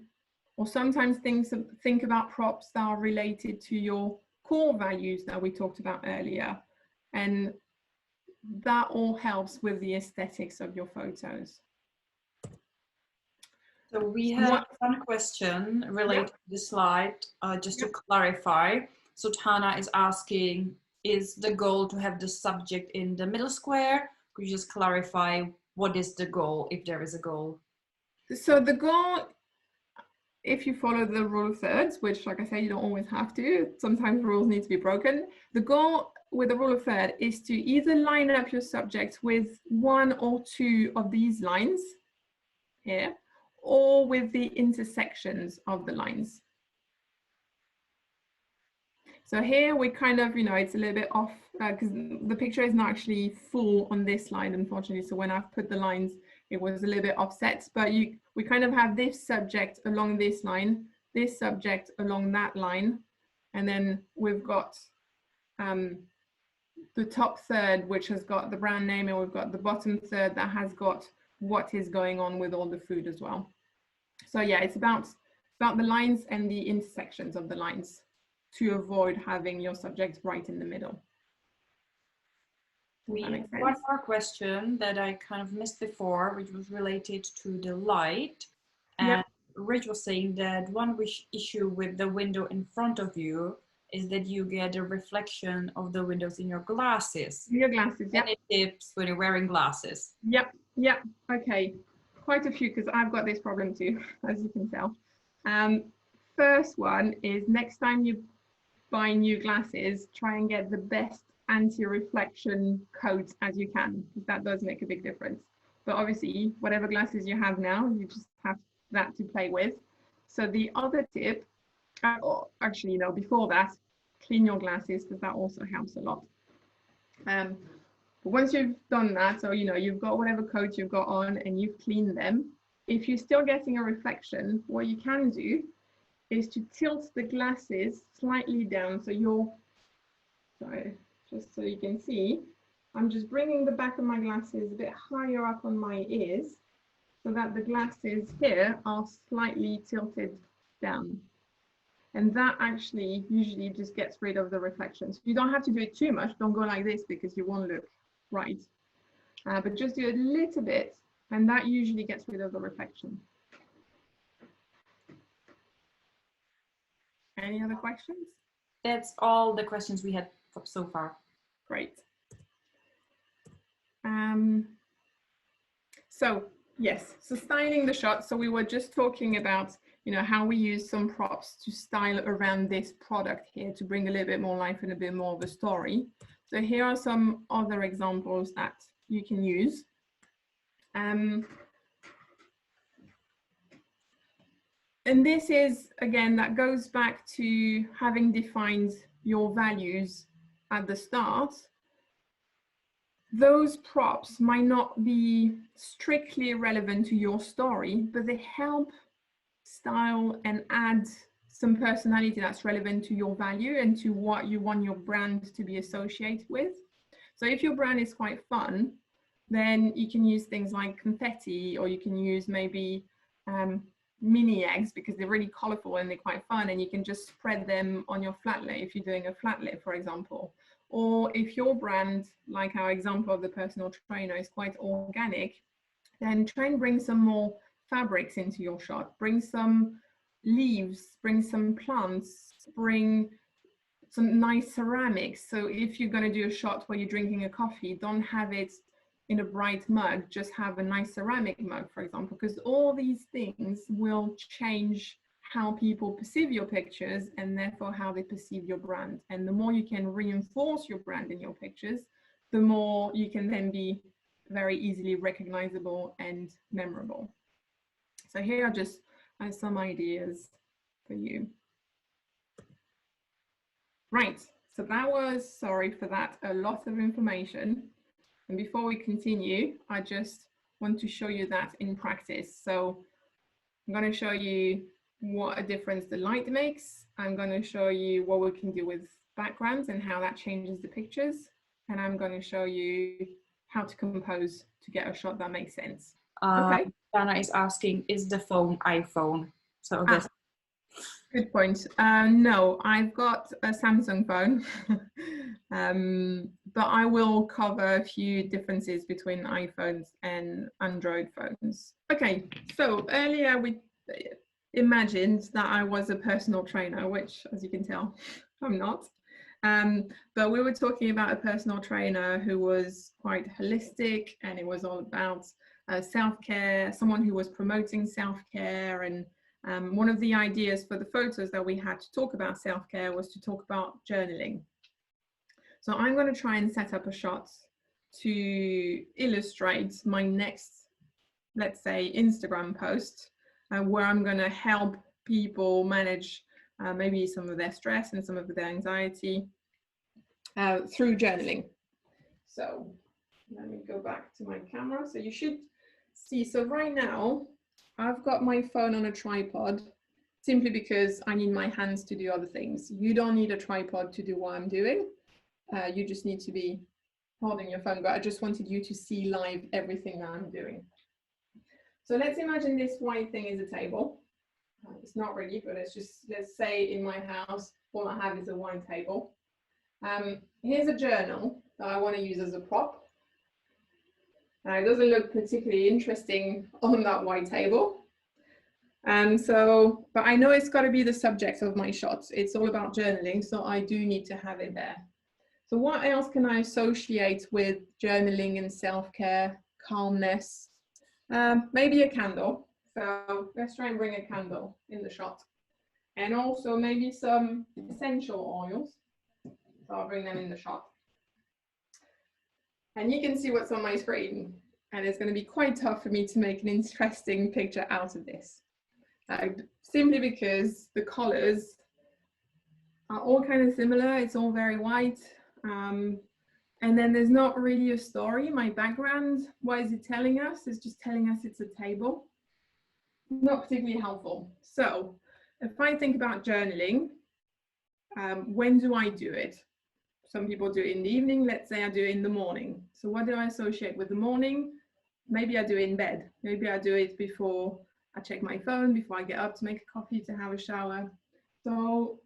or sometimes think about props that are related to your core values that we talked about earlier. And that all helps with the aesthetics of your photos. So we have one question related to the slide, just to clarify. So Tana is asking, is the goal to have the subject in the middle square? Could you just clarify what is the goal, if there is a goal? So the goal, if you follow the rule of thirds, which, like I say, you don't always have to, sometimes rules need to be broken. The goal with the rule of third is to either line up your subject with one or two of these lines here, or with the intersections of the lines. So here we kind of, you know, it's a little bit off because the picture is not actually full on this line, unfortunately. So when I've put the lines, it was a little bit offset, but we kind of have this subject along this line, this subject along that line. And then we've got the top third, which has got the brand name, and we've got the bottom third that has got what is going on with all the food as well. So yeah, it's about the lines and the intersections of the lines to avoid having your subject right in the middle. We have one more question that I kind of missed before, which was related to the light. And Rich was saying that one issue with the window in front of you is that you get a reflection of the windows in your glasses. Your glasses, yeah. Any tips when you're wearing glasses? Yep, okay. Quite a few, because I've got this problem too, as you can tell. First one is, next time you buy new glasses, try and get the best anti-reflection coat as you can, because that does make a big difference. But obviously, whatever glasses you have now, you just have that to play with. So the other tip, or actually, you know, before that, clean your glasses, because that also helps a lot. But once you've done that, so, you know, you've got whatever coat you've got on and you've cleaned them, if you're still getting a reflection, what you can do is to tilt the glasses slightly down. So sorry, just so you can see, I'm just bringing the back of my glasses a bit higher up on my ears so that the glasses here are slightly tilted down. And that actually usually just gets rid of the reflections. You don't have to do it too much. Don't go like this because you won't look right. But just do a little bit, and that usually gets rid of the reflection. Any other questions? That's all the questions we had so far. Great. So yes, so styling the shot. So we were just talking about, you know, how we use some props to style around this product here to bring a little bit more life and a bit more of a story. So here are some other examples that you can use. And this is, again, that goes back to having defined your values at the start. Those props might not be strictly relevant to your story, but they help style and add some personality that's relevant to your value and to what you want your brand to be associated with. So if your brand is quite fun, then you can use things like confetti, or you can use maybe mini eggs, because they're really colorful and they're quite fun, and you can just spread them on your flat lay if you're doing a flat lay, for example. Or if your brand, like our example of the personal trainer, is quite organic, then try and bring some more fabrics into your shot, bring some leaves, bring some plants, bring some nice ceramics. So if you're going to do a shot where you're drinking a coffee, don't have it in a bright mug, just have a nice ceramic mug, for example, because all these things will change how people perceive your pictures and therefore how they perceive your brand. And the more you can reinforce your brand in your pictures, the more you can then be very easily recognizable and memorable. So here are just some ideas for you. Right, so that was, sorry for that, a lot of information. And before we continue, I just want to show you that in practice. So I'm going to show you what a difference the light makes. I'm going to show you what we can do with backgrounds and how that changes the pictures. And I'm going to show you how to compose to get a shot that makes sense. Okay. Dana is asking, is the phone iPhone? So this. Good point. No, I've got a Samsung phone, but I will cover a few differences between iPhones and Android phones. Okay, so earlier we imagined that I was a personal trainer, which, as you can tell, I'm not. But we were talking about a personal trainer who was quite holistic, and it was all about self-care, someone who was promoting self-care. And one of the ideas for the photos that we had to talk about self-care was to talk about journaling. So I'm going to try and set up a shot to illustrate my next, let's say, Instagram post, where I'm going to help people manage maybe some of their stress and some of their anxiety through journaling. So let me go back to my camera. So you should see, so right now I've got my phone on a tripod simply because I need my hands to do other things. You don't need a tripod to do what I'm doing. You just need to be holding your phone, but I just wanted you to see live everything that I'm doing. So let's imagine this white thing is a table. It's not really, but it's just, let's say in my house, all I have is a white table. Here's a journal that I want to use as a prop. It doesn't look particularly interesting on that white table. But I know it's got to be the subject of my shots. It's all about journaling, so I do need to have it there. So what else can I associate with journaling and self-care, calmness? Maybe a candle. So let's try and bring a candle in the shot. And also maybe some essential oils. So I'll bring them in the shot. And you can see what's on my screen. And it's going to be quite tough for me to make an interesting picture out of this. Simply because the colors are all kind of similar. It's all very white. And then there's not really a story. My background, what is it telling us? It's just telling us it's a table. Not particularly helpful. So if I think about journaling, when do I do it? Some people do it in the evening. Let's say I do it in the morning. So what do I associate with the morning? Maybe I do it in bed. Maybe I do it before I check my phone, before I get up to make a coffee, to have a shower. So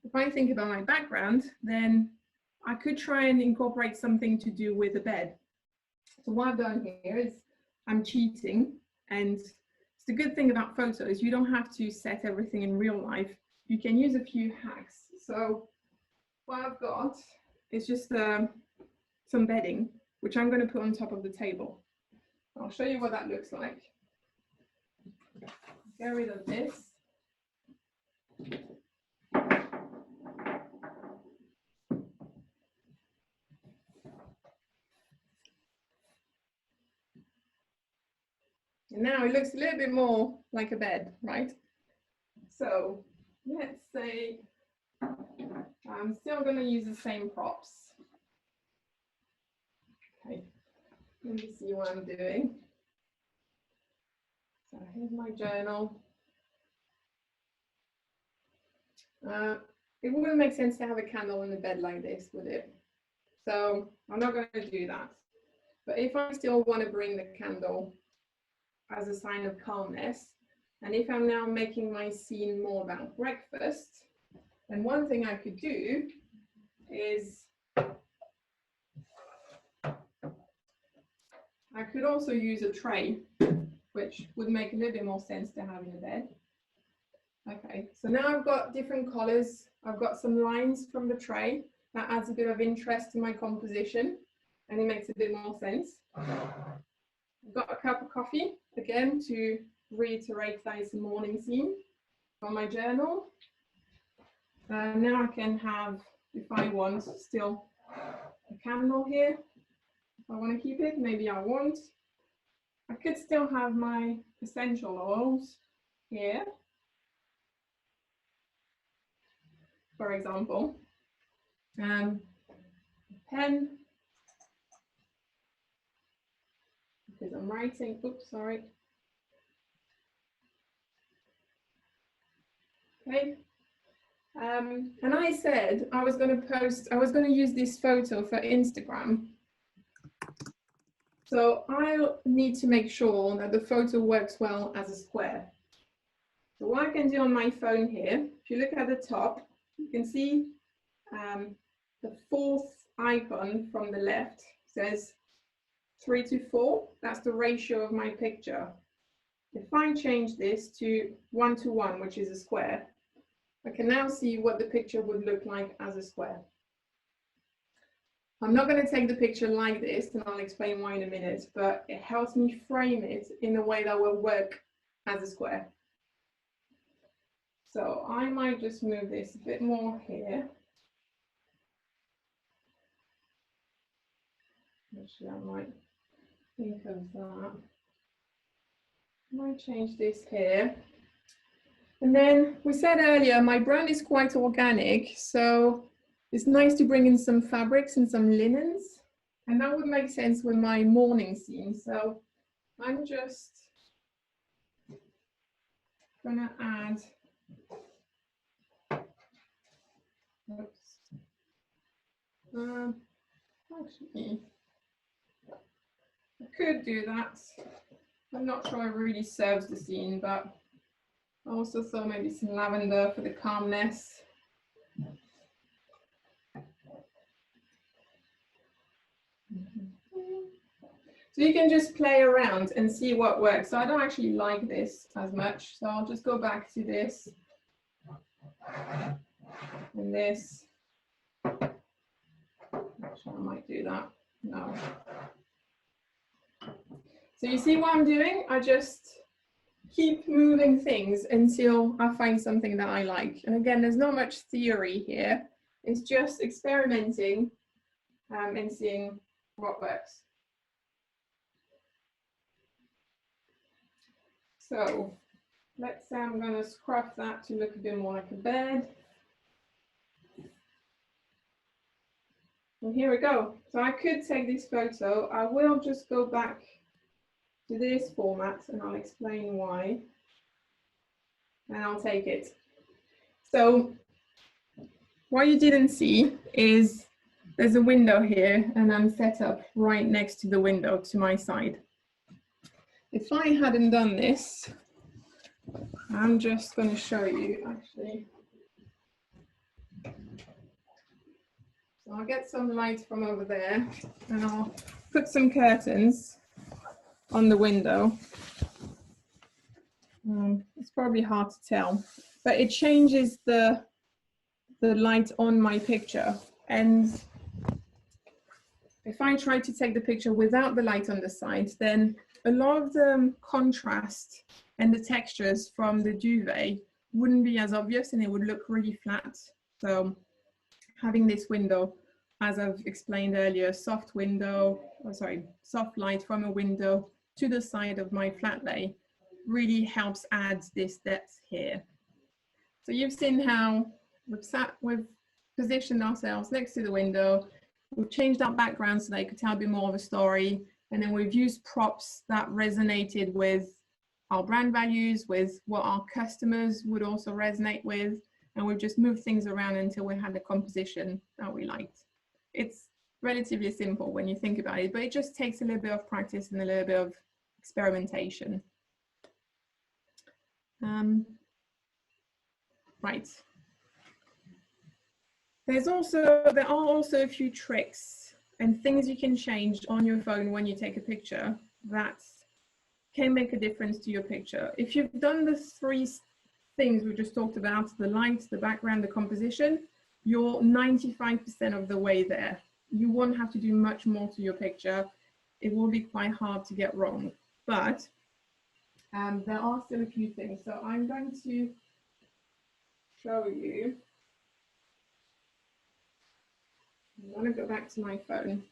if I think about my background, then I could try and incorporate something to do with the bed. So what I've done here is I'm cheating. And the good thing about photos, you don't have to set everything in real life. You can use a few hacks. So what I've got is just some bedding, which I'm going to put on top of the table. I'll show you what that looks like. Get rid of this. And now it looks a little bit more like a bed, right? So let's say I'm still going to use the same props. Okay, let me see what I'm doing. So here's my journal. It wouldn't make sense to have a candle in the bed like this, would it? So I'm not going to do that. But if I still want to bring the candle as a sign of calmness, and if I'm now making my scene more about breakfast, then one thing I could do is I could also use a tray which would make a little bit more sense to have in a bed. Okay, so now I've got different colors. I've got some lines from the tray. That adds a bit of interest to my composition and it makes a bit more sense. I've got a cup of coffee, again, to reiterate that it's a morning scene from my journal. Now I can have, if I want, still a candle here. If I want to keep it, maybe I won't. I could still have my essential oils here, for example. Pen, because I'm writing, oops, sorry. Okay. And I said I was going to use this photo for Instagram. So I'll need to make sure that the photo works well as a square. So what I can do on my phone here, if you look at the top, you can see the fourth icon from the left says 3:4. That's the ratio of my picture. If I change this to 1:1, which is a square, I can now see what the picture would look like as a square. I'm not going to take the picture like this, and I'll explain why in a minute, but it helps me frame it in a way that will work as a square. So I might just move this a bit more here. Actually, I might think of that. I might change this here. And then we said earlier, my brand is quite organic, so it's nice to bring in some fabrics and some linens, and that would make sense with my morning scene. So I'm just gonna add, oops, actually, I could do that. I'm not sure it really serves the scene, but I also thought maybe some lavender for the calmness. So you can just play around and see what works. So I don't actually like this as much, so I'll just go back to this and this. Actually, I might do that. No. So you see what I'm doing? I just keep moving things until I find something that I like. And again, there's not much theory here. It's just experimenting and seeing what works. So let's say I'm going to scruff that to look a bit more like a bed. And here we go. So I could take this photo. I will just go back to this format and I'll explain why. And I'll take it. So what you didn't see is there's a window here and I'm set up right next to the window to my side. If I hadn't done this, I'm just going to show you actually. So I'll get some light from over there and I'll put some curtains on the window. It's probably hard to tell, but it changes the light on my picture. And if I try to take the picture without the light on the side, then a lot of the contrast and the textures from the duvet wouldn't be as obvious and it would look really flat. So having this window, as I've explained earlier, soft light from a window to the side of my flat lay really helps add this depth here. So you've seen how we've positioned ourselves next to the window. We've changed our background so they could tell a bit more of a story. And then we've used props that resonated with our brand values, with what our customers would also resonate with. And we've just moved things around until we had a composition that we liked. It's relatively simple when you think about it, but it just takes a little bit of practice and a little bit of experimentation. Right. There are also a few tricks and things you can change on your phone when you take a picture that can make a difference to your picture. If you've done the three things we just talked about, the light, the background, the composition, you're 95% of the way there. You won't have to do much more to your picture. It will be quite hard to get wrong, but there are still a few things. So I'm going to show you. I want to go back to my phone.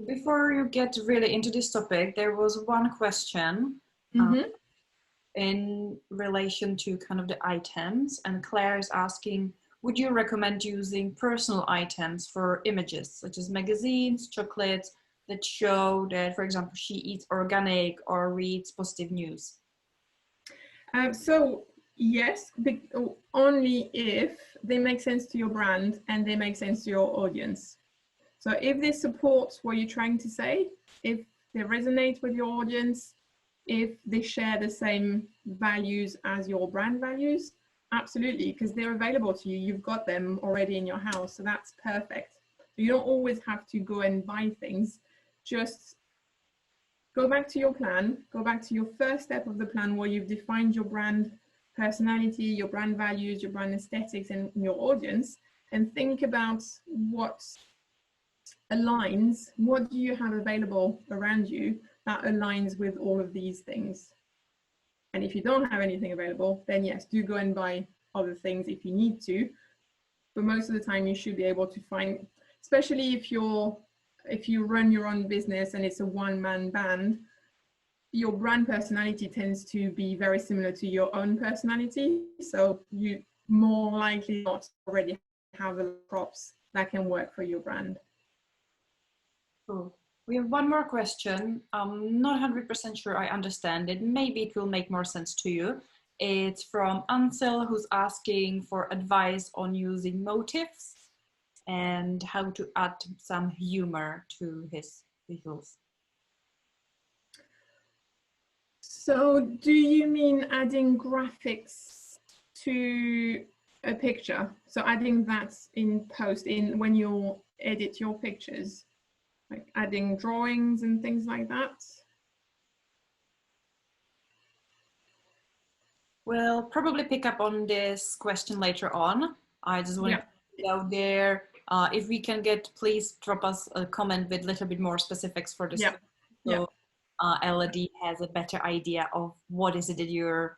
Before you get really into this topic, there was one question in relation to kind of the items, and Claire is asking, would you recommend using personal items for images, such as magazines, chocolates, that show that, for example, she eats organic or reads positive news? So yes, only if they make sense to your brand and they make sense to your audience. So if they support what you're trying to say, if they resonate with your audience, if they share the same values as your brand values, absolutely, because they're available to you. You've got them already in your house, so that's perfect. You don't always have to go and buy things. Just go back to your plan, go back to your first step of the plan where you've defined your brand personality, your brand values, your brand aesthetics, and your audience, and think about what aligns, what do you have available around you that aligns with all of these things. And if you don't have anything available, then yes, do go and buy other things if you need to. But most of the time you should be able to find, especially if you run your own business and it's a one-man band, your brand personality tends to be very similar to your own personality. So you more likely not already have a props that can work for your brand. Cool. We have one more question. I'm not 100% sure I understand it. Maybe it will make more sense to you. It's from Ansel, who's asking for advice on using motifs and how to add some humor to his visuals. So do you mean adding graphics to a picture? So adding that in post, in when you edit your pictures, like adding drawings and things like that? We'll probably pick up on this question later on. I just want to put it out there. If we can get, please drop us a comment with a little bit more specifics for this. So Elodie has a better idea of what is it that you're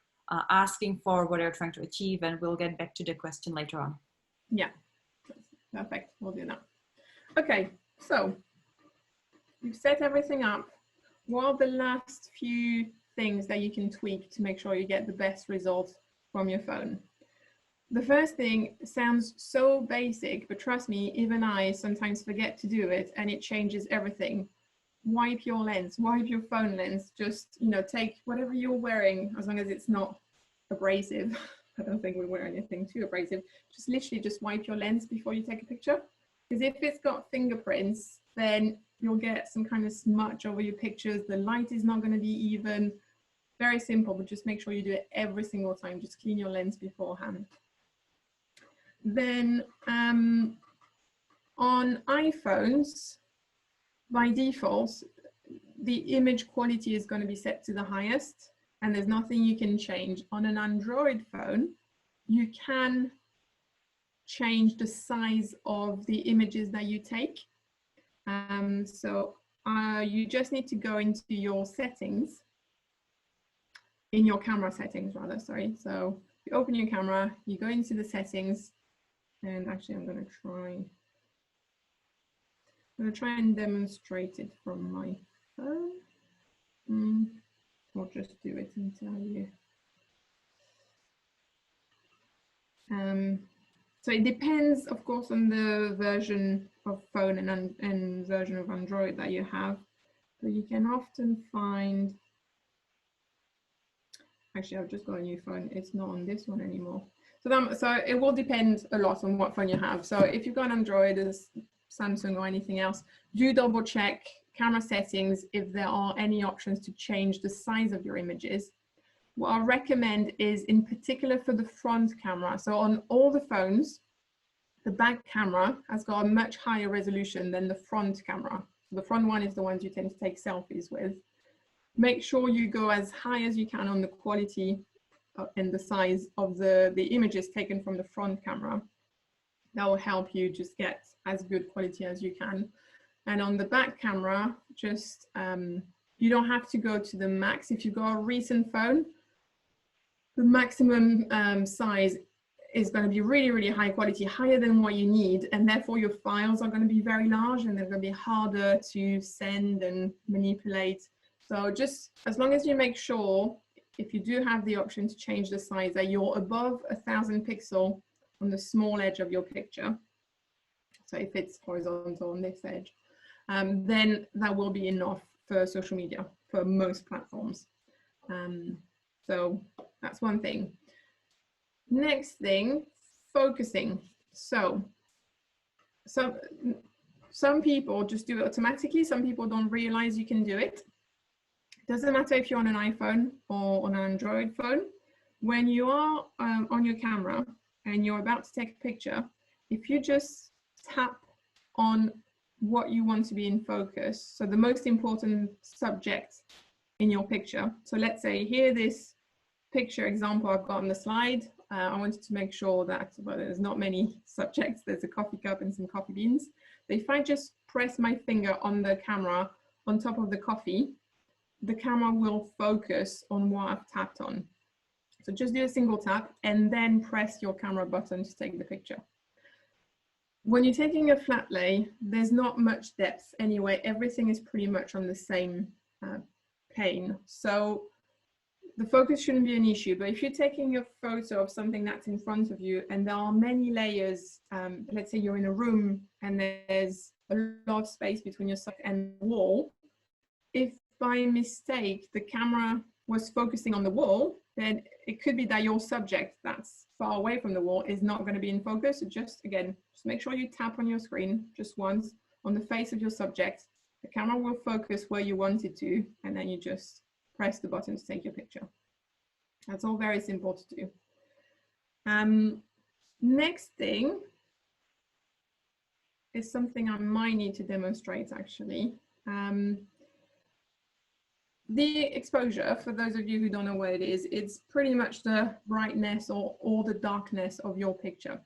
asking for, what you're trying to achieve, and we'll get back to the question later on. Yeah, perfect. We'll do that. Okay, so you've set everything up. What are the last few things that you can tweak to make sure you get the best result from your phone? The first thing sounds so basic, but trust me, even I sometimes forget to do it, and it changes everything. Wipe your lens, wipe your phone lens. Just, you know, take whatever you're wearing, as long as it's not abrasive. I don't think we wear anything too abrasive. Just literally just wipe your lens before you take a picture. Because if it's got fingerprints, then you'll get some kind of smudge over your pictures. The light is not going to be even. Very simple, but just make sure you do it every single time. Just clean your lens beforehand. Then on iPhones, by default, the image quality is going to be set to the highest, and there's nothing you can change. On an Android phone, you can change the size of the images that you take. You just need to go into your settings, in your camera settings rather, sorry. So you open your camera, you go into the settings, and actually I'm going to try and demonstrate it from my phone. Or just do it and tell you. So it depends, of course, on the version of phone and version of Android that you have. But you can often find, actually I've just got a new phone, it's not on this one anymore. So it will depend a lot on what phone you have. So if you've got an Android, as Samsung or anything else, do double check camera settings if there are any options to change the size of your images. What I recommend is, in particular for the front camera, so on all the phones, the back camera has got a much higher resolution than the front camera. The front one is the ones you tend to take selfies with. make sure you go as high as you can on the quality and the size of the images taken from the front camera. That will help you just get as good quality as you can. And on the back camera, just you don't have to go to the max. If you've got a recent phone, the maximum size is going to be really, really high quality, higher than what you need. And therefore your files are going to be very large and they're going to be harder to send and manipulate. So just as long as you make sure, if you do have the option to change the size, that you're above 1000 pixels on the small edge of your picture. So if it's horizontal on this edge, then that will be enough for social media, for most platforms. So that's one thing. Next thing, focusing. So some people just do it automatically. Some people don't realize you can do it. Doesn't matter if you're on an iPhone or on an Android phone. When you are on your camera and you're about to take a picture, if you just tap on what you want to be in focus, so the most important subject in your picture. So let's say here, this picture example I've got on the slide. I wanted to make sure that, well, there's not many subjects. There's a coffee cup and some coffee beans. But if I just press my finger on the camera on top of the coffee, the camera will focus on what I've tapped on. So just do a single tap and then press your camera button to take the picture. When you're taking a flat lay, there's not much depth anyway. Everything is pretty much on the same plane. So the focus shouldn't be an issue, but if you're taking a photo of something that's in front of you and there are many layers, let's say you're in a room and there's a lot of space between your subject and the wall, if by mistake the camera was focusing on the wall, then it could be that your subject that's far away from the wall is not going to be in focus. So just again, just make sure you tap on your screen just once on the face of your subject. The camera will focus where you want it to, and then you just press the button to take your picture. That's all very simple to do. Next thing is something I might need to demonstrate actually. The exposure, for those of you who don't know what it is, it's pretty much the brightness or the darkness of your picture.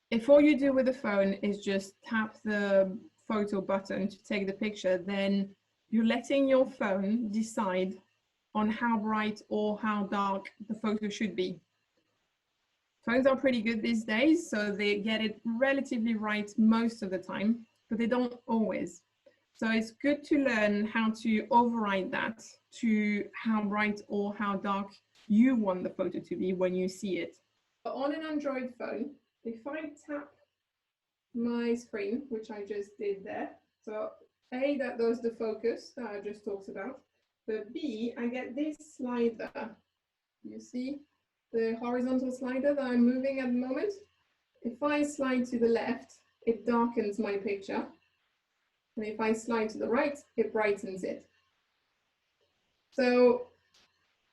If all you do with the phone is just tap the photo button to take the picture, then you're letting your phone decide on how bright or how dark the photo should be. Phones are pretty good these days, so they get it relatively right most of the time, but they don't always. So it's good to learn how to override that to how bright or how dark you want the photo to be when you see it. But on an Android phone, if I tap my screen, which I just did there, so A, that does the focus that I just talked about, but B, I get this slider. You see the horizontal slider that I'm moving at the moment? If I slide to the left, it darkens my picture. And if I slide to the right, it brightens it. So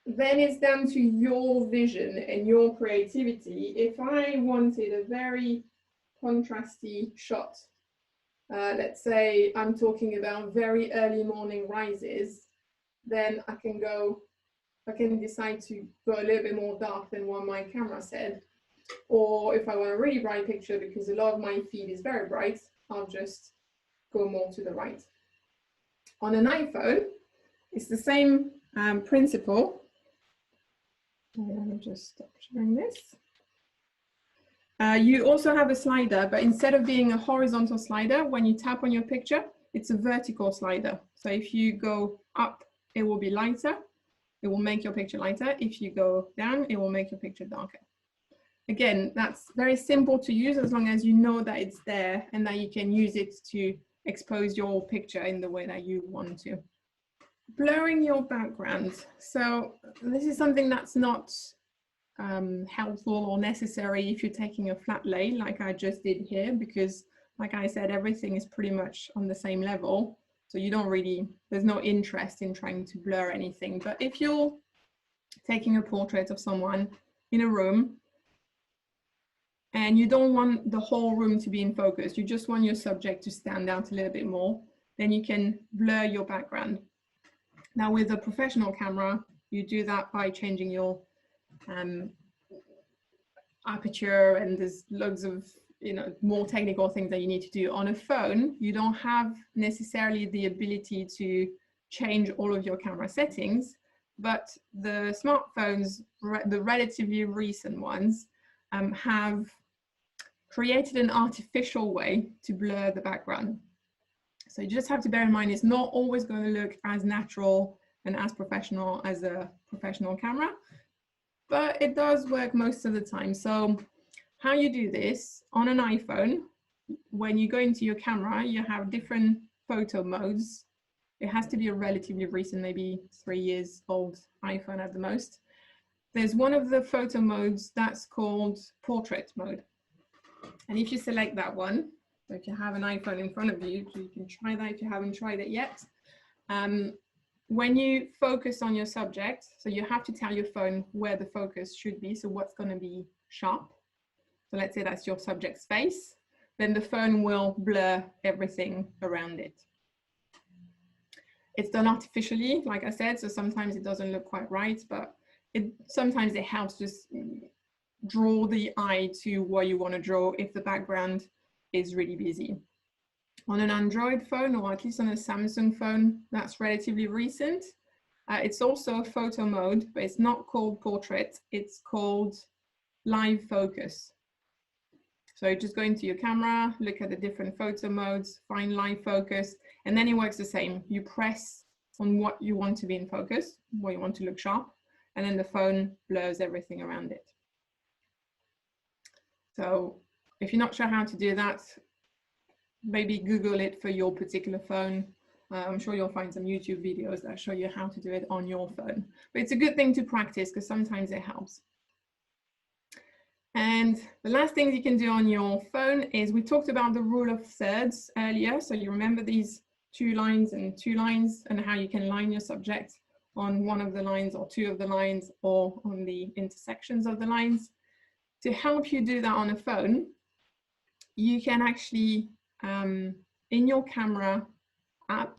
then it's down to your vision and your creativity. If I wanted a very contrasty shot, let's say I'm talking about very early morning rises, then I can decide to go a little bit more dark than what my camera said. Or if I want a really bright picture, because a lot of my feed is very bright, I'll just go more to the right. On an iPhone, it's the same principle. Let me just stop sharing this. You also have a slider, but instead of being a horizontal slider, when you tap on your picture, it's a vertical slider. So if you go up, it will be lighter. It will make your picture lighter. If you go down, it will make your picture darker. Again, that's very simple to use as long as you know that it's there and that you can use it to expose your picture in the way that you want to. Blurring your background. So this is something that's not helpful or necessary if you're taking a flat lay like I just did here, because like I said, everything is pretty much on the same level. So you don't really, there's no interest in trying to blur anything. But if you're taking a portrait of someone in a room and you don't want the whole room to be in focus, you just want your subject to stand out a little bit more, then you can blur your background. Now with a professional camera, you do that by changing your aperture, and there's loads of more technical things that you need to do. On a phone, you don't have necessarily the ability to change all of your camera settings, but the smartphones, the relatively recent ones, have created an artificial way to blur the background. So you just have to bear in mind it's not always going to look as natural and as professional as a professional camera, but it does work most of the time. So how you do this on an iPhone, when you go into your camera, you have different photo modes. It has to be a relatively recent, maybe 3 years old iPhone at the most. There's one of the photo modes that's called portrait mode. And if you select that one, so if you have an iPhone in front of you, you can try that if you haven't tried it yet. When you focus on your subject, so you have to tell your phone where the focus should be, so what's going to be sharp. So let's say that's your subject's face, then the phone will blur everything around it. It's done artificially, like I said, so sometimes it doesn't look quite right, but sometimes it helps just draw the eye to what you want to draw if the background is really busy. On an Android phone, or at least on a Samsung phone, that's relatively recent. It's also a photo mode, but it's not called portrait, it's called live focus. So you just go into your camera, look at the different photo modes, find live focus, and then it works the same. You press on what you want to be in focus, what you want to look sharp, and then the phone blurs everything around it. So if you're not sure how to do that, maybe Google it for your particular phone. I'm sure you'll find some YouTube videos that show you how to do it on your phone. But it's a good thing to practice because sometimes it helps. And the last thing you can do on your phone is, we talked about the rule of thirds earlier. So you remember these 2 lines and 2 lines, and how you can line your subject on one of the lines or 2 of the lines, or on the intersections of the lines. To help you do that on a phone, you can actually, in your camera app,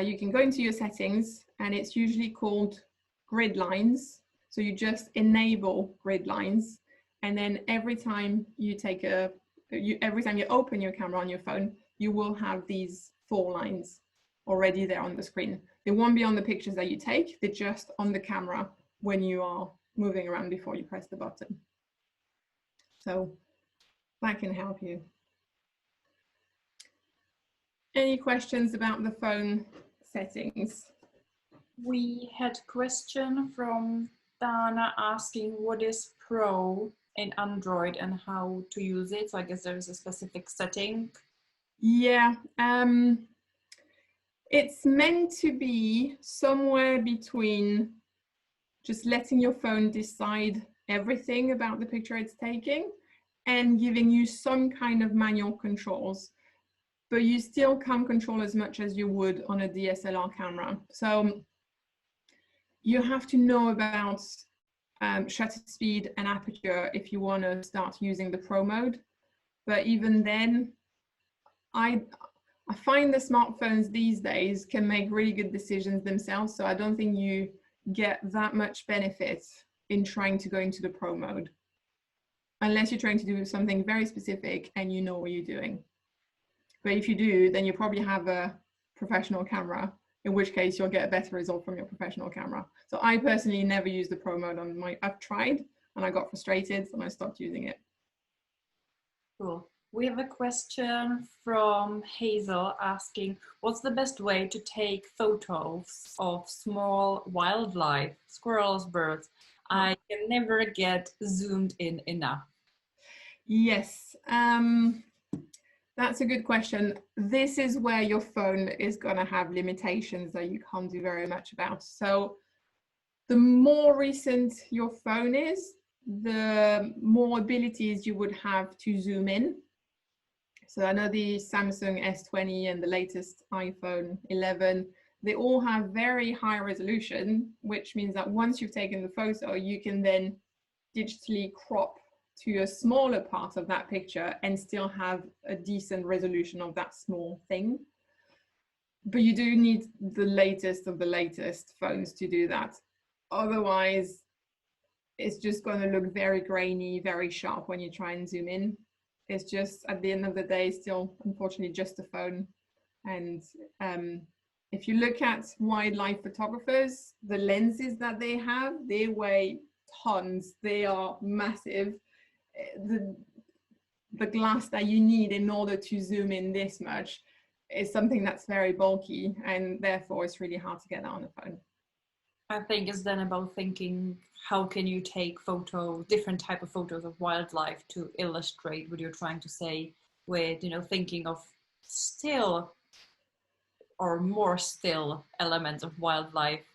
you can go into your settings, and it's usually called grid lines. So you just enable grid lines, and then every time you take every time you open your camera on your phone, you will have these 4 lines already there on the screen. They won't be on the pictures that you take, they're just on the camera when you are moving around before you press the button. So that can help you. Any questions about the phone settings? We had a question from Dana asking what is Pro in Android and how to use it. So I guess there is a specific setting. Yeah, it's meant to be somewhere between just letting your phone decide everything about the picture it's taking and giving you some kind of manual controls, but you still can't control as much as you would on a DSLR camera. So you have to know about shutter speed and aperture if you want to start using the Pro mode. But even then, I find the smartphones these days can make really good decisions themselves. So I don't think you get that much benefit in trying to go into the Pro mode, unless you're trying to do something very specific and you know what you're doing. But if you do, then you probably have a professional camera, in which case you'll get a better result from your professional camera. So I personally never use the Pro mode on my, I've tried and I got frustrated and I stopped using it. Cool. We have a question from Hazel asking, what's the best way to take photos of small wildlife, squirrels, birds? I can never get zoomed in enough. Yes, that's a good question. This is where your phone is going to have limitations that you can't do very much about. So the more recent your phone is, the more abilities you would have to zoom in. So I know the Samsung S20 and the latest iPhone 11, they all have very high resolution, which means that once you've taken the photo, you can then digitally crop to a smaller part of that picture and still have a decent resolution of that small thing. but you do need the latest of the latest phones to do that. Otherwise, it's just going to look very grainy, very sharp when you try and zoom in. It's just, at the end of the day, still, unfortunately, just a phone. And if you look at wildlife photographers, the lenses that they have, they weigh tons. They are massive. The glass that you need in order to zoom in this much is something that's very bulky, and therefore it's really hard to get that on the phone. I think it's then about thinking, how can you take photos, different type of photos of wildlife to illustrate what you're trying to say with, you know, thinking of still or more still elements of wildlife,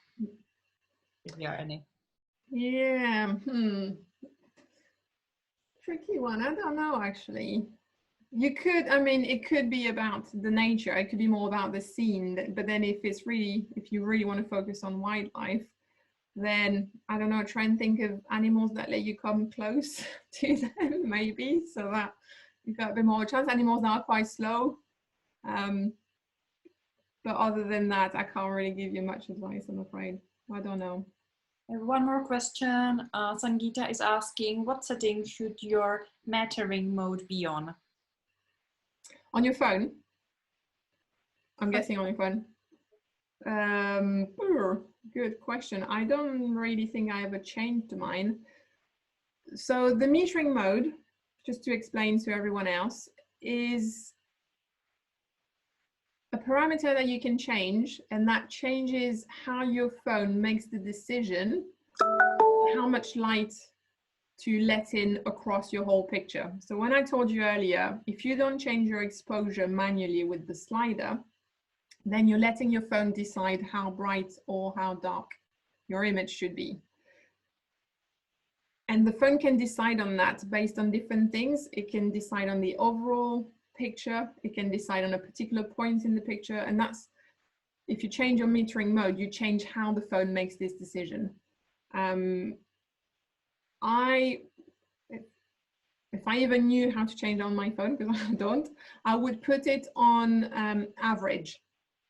if there are any. Yeah, tricky one. I don't know, actually. You could, I mean, it could be about the nature. It could be more about the scene. But then if you really want to focus on wildlife, then I don't know, try and think of animals that let you come close to them, maybe, so that you've got a bit more chance. Animals now are quite slow. But other than that, I can't really give you much advice, I'm afraid. I don't know. One more question. Sangeeta is asking, what settings should your mattering mode be on? On your phone? I'm guessing on your phone. Good question. I don't really think I ever changed mine. So the metering mode, just to explain to everyone else, is a parameter that you can change, and that changes how your phone makes the decision how much light to let in across your whole picture. So when I told you earlier, if you don't change your exposure manually with the slider, then you're letting your phone decide how bright or how dark your image should be. And the phone can decide on that based on different things. It can decide on the overall picture. It can decide on a particular point in the picture. And that's, if you change your metering mode, you change how the phone makes this decision. If I even knew how to change on my phone, because I don't, I would put it on average.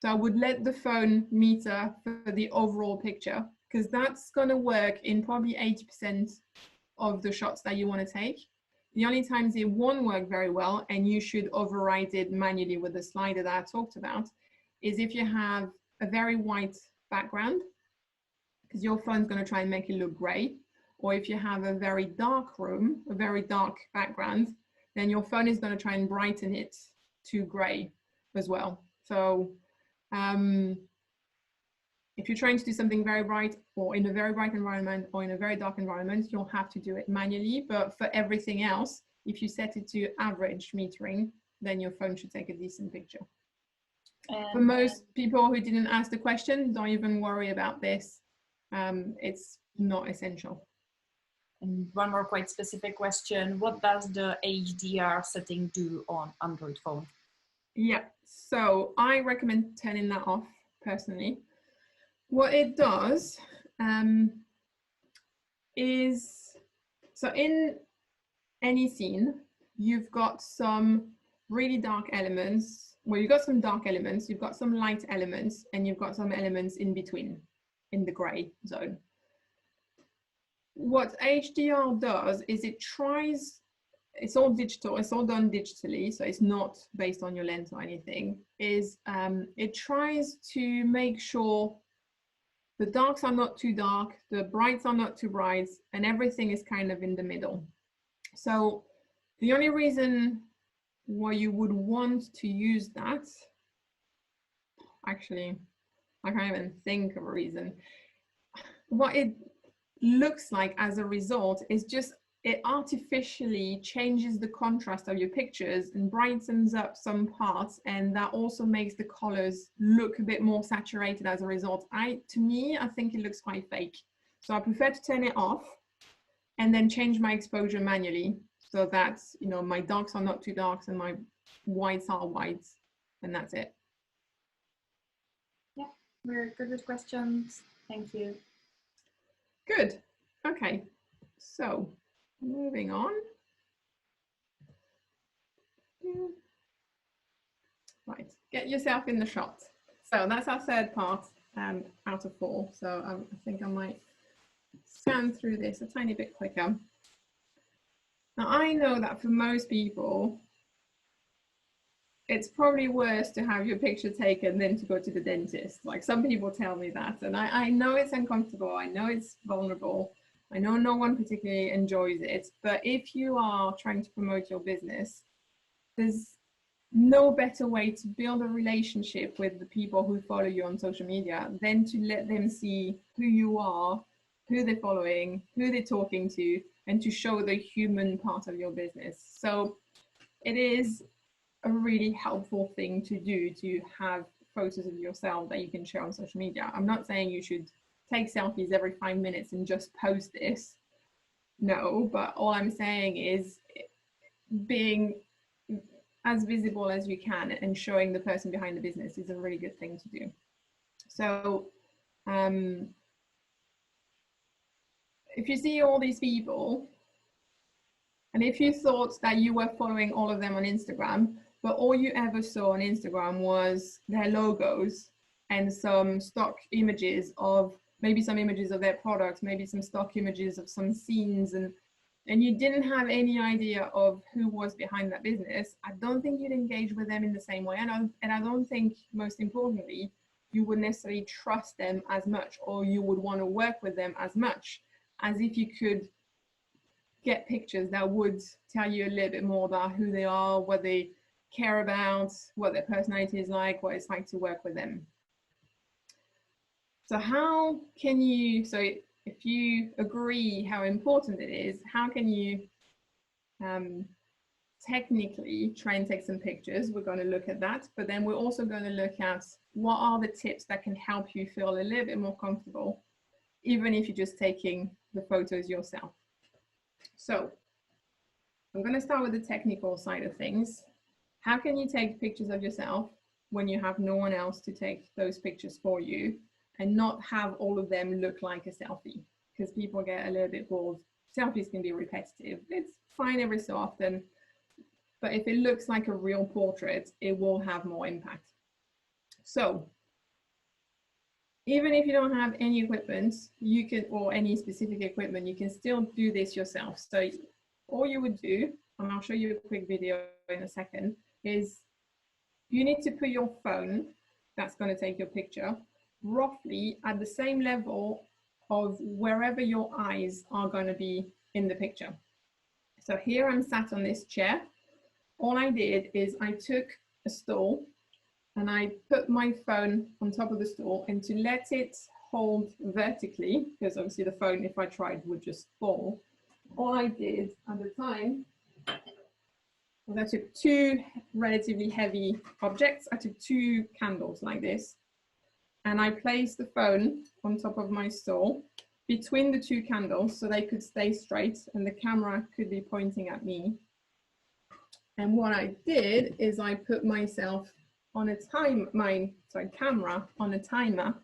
So I would let the phone meter for the overall picture, because that's going to work in probably 80% of the shots that you want to take. The only times it won't work very well, and you should override it manually with the slider that I talked about, is if you have a very white background, because your phone's going to try and make it look gray. Or if you have a very dark room, a very dark background, then your phone is going to try and brighten it to gray as well. So if you're trying to do something very bright, or in a very bright environment, or in a very dark environment, you'll have to do it manually. But for everything else, if you set it to average metering, then your phone should take a decent picture. For most people who didn't ask the question, don't even worry about this. It's not essential. And one more quite specific question. What does the HDR setting do on Android phone? Yeah, so I recommend turning that off personally. What it does is, so in any scene, you've got some really dark elements, well, you've got some dark elements, you've got some light elements, and you've got some elements in between, in the gray zone. What HDR does is it tries, it's all digital, it's all done digitally, so it's not based on your lens or anything, is it tries to make sure the darks are not too dark, the brights are not too bright, and everything is kind of in the middle. So the only reason why you would want to use that, actually, I can't even think of a reason. What it looks like as a result is just it artificially changes the contrast of your pictures and brightens up some parts, and that also makes the colors look a bit more saturated as a result. To me, I think it looks quite fake. So I prefer to turn it off and then change my exposure manually, so that, you know, my darks are not too darks and my whites are whites, and that's it. Yeah, we're good with questions. Thank you. Good. Okay, so moving on. Right, get yourself in the shot. So that's our third part out of 4. So I think I might scan through this a tiny bit quicker. Now I know that for most people, it's probably worse to have your picture taken than to go to the dentist. Like some people tell me that, and I know it's uncomfortable. I know it's vulnerable. I know no one particularly enjoys it, but if you are trying to promote your business, there's no better way to build a relationship with the people who follow you on social media than to let them see who you are, who they're following, who they're talking to, and to show the human part of your business. So it is a really helpful thing to do, to have photos of yourself that you can share on social media. I'm not saying you should take selfies every 5 minutes and just post this. No, but all I'm saying is being as visible as you can and showing the person behind the business is a really good thing to do. So if you see all these people, and if you thought that you were following all of them on Instagram, but all you ever saw on Instagram was their logos and some stock images of, maybe some images of their products, maybe some stock images of some scenes, and you didn't have any idea of who was behind that business, I don't think you'd engage with them in the same way. And I don't think, most importantly, you would necessarily trust them as much, or you would want to work with them as much as if you could get pictures that would tell you a little bit more about who they are, what they care about, what their personality is like, what it's like to work with them. So how can you, so if you agree how important it is, how can you technically try and take some pictures? We're going to look at that, but then we're also going to look at what are the tips that can help you feel a little bit more comfortable, even if you're just taking the photos yourself. So I'm going to start with the technical side of things. How can you take pictures of yourself when you have no one else to take those pictures for you, and not have all of them look like a selfie? Because people get a little bit bored. Selfies can be repetitive. It's fine every so often, but if it looks like a real portrait, it will have more impact. So even if you don't have any equipment, you can, or any specific equipment, you can still do this yourself. So all you would do, and I'll show you a quick video in a second, is you need to put your phone that's going to take your picture roughly at the same level of wherever your eyes are going to be in the picture. So here I'm sat on this chair. All I did is I took a stool and I put my phone on top of the stool, and to let it hold vertically, because obviously the phone, if I tried, would just fall. All I did at the time was I took 2 relatively heavy objects. I took 2 candles like this, and I placed the phone on top of my stool between the 2 candles so they could stay straight and the camera could be pointing at me. And what I did is I put myself on a camera on a timer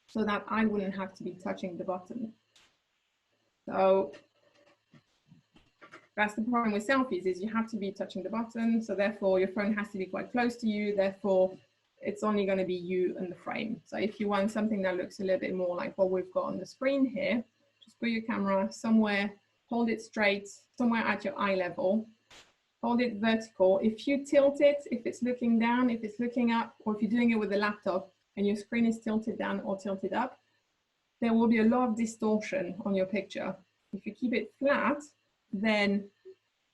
so that I wouldn't have to be touching the button. So that's the problem with selfies, is you have to be touching the button. So therefore your phone has to be quite close to you. Therefore it's only going to be you and the frame. So if you want something that looks a little bit more like what we've got on the screen here, just put your camera somewhere, hold it straight, somewhere at your eye level, hold it vertical. If you tilt it, if it's looking down, if it's looking up, or if you're doing it with a laptop and your screen is tilted down or tilted up, there will be a lot of distortion on your picture. If you keep it flat, then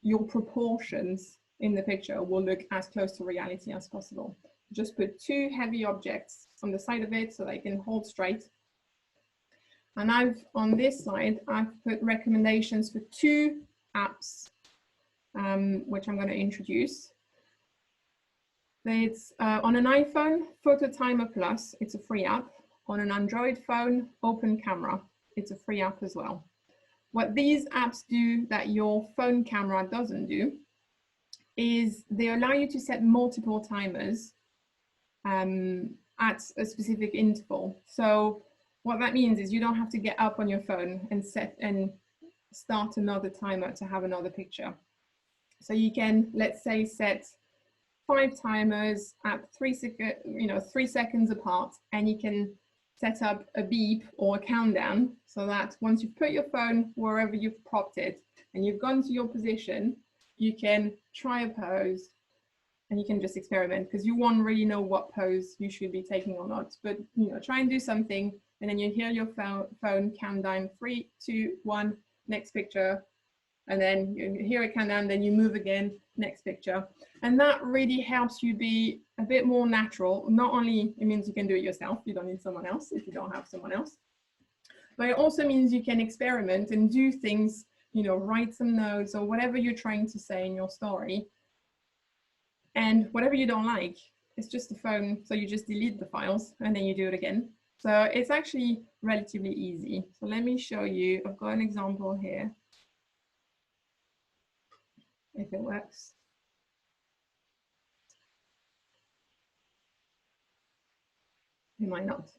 your proportions in the picture will look as close to reality as possible. Just put 2 heavy objects on the side of it so they can hold straight. And on this side, I've put recommendations for 2 apps, which I'm going to introduce. It's on an iPhone, Photo Timer Plus, it's a free app. On an Android phone, Open Camera, it's a free app as well. What these apps do that your phone camera doesn't do is they allow you to set multiple timers at a specific interval. So what that means is you don't have to get up on your phone and start another timer to have another picture. So you can, let's say, set 5 timers at 3 seconds apart, and you can set up a beep or a countdown so that once you've put your phone wherever you've propped it and you've gone to your position, you can try a pose and you can just experiment, because you won't really know what pose you should be taking or not. But try and do something, and then you hear your phone count down 3, 2, 1, next picture, and then you hear it count down, then you move again, next picture. And that really helps you be a bit more natural. Not only it means you can do it yourself, you don't need someone else if you don't have someone else, but it also means you can experiment and do things, write some notes or whatever you're trying to say in your story. And whatever you don't like, it's just a phone, so you just delete the files and then you do it again. So it's actually relatively easy. So let me show you. I've got an example here, if it works. It might not.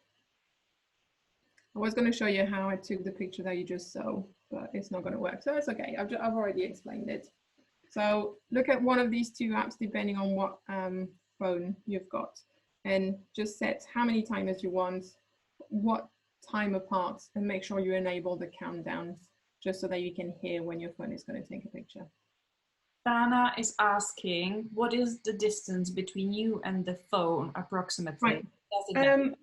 I was going to show you how I took the picture that you just saw, but it's not going to work. So it's okay. I've already explained it. So look at one of these two apps, depending on what phone you've got, and just set how many timers you want, what time apart, and make sure you enable the countdowns just so that you can hear when your phone is going to take a picture. Dana is asking, what is the distance between you and the phone approximately? Right.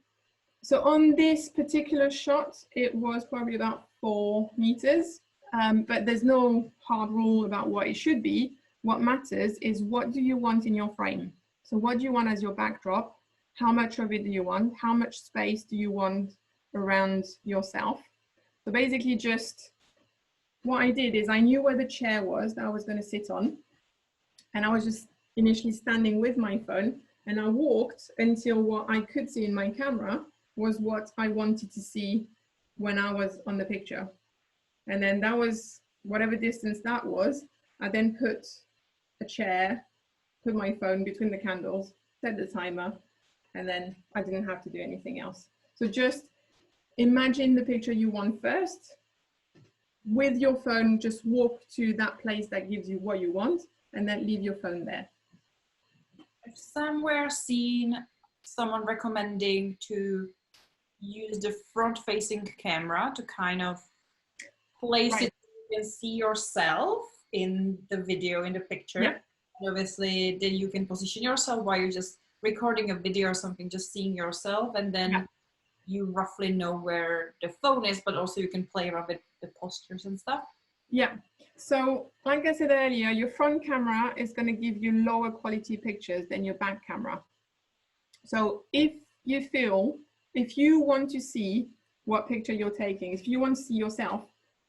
So on this particular shot, it was probably about 4 meters, but there's no hard rule about what it should be. What matters is, what do you want in your frame? So what do you want as your backdrop? How much of it do you want? How much space do you want around yourself? So basically, just what I did is I knew where the chair was that I was going to sit on, and I was just initially standing with my phone, and I walked until what I could see in my camera was what I wanted to see when I was on the picture. And then that was whatever distance that was. I then put a chair, put my phone between the candles, set the timer, and then I didn't have to do anything else. So just imagine the picture you want first. With your phone, just walk to that place that gives you what you want, and then leave your phone there. I've somewhere seen someone recommending to use the front-facing camera to kind of place it so you can see yourself in the video, in the picture. Yeah. And obviously, then you can position yourself while you're just recording a video or something, just seeing yourself, and then you roughly know where the phone is, but also you can play around with the postures and stuff. Yeah. So like I said earlier, your front camera is going to give you lower quality pictures than your back camera. So if you want to see what picture you're taking, if you want to see yourself,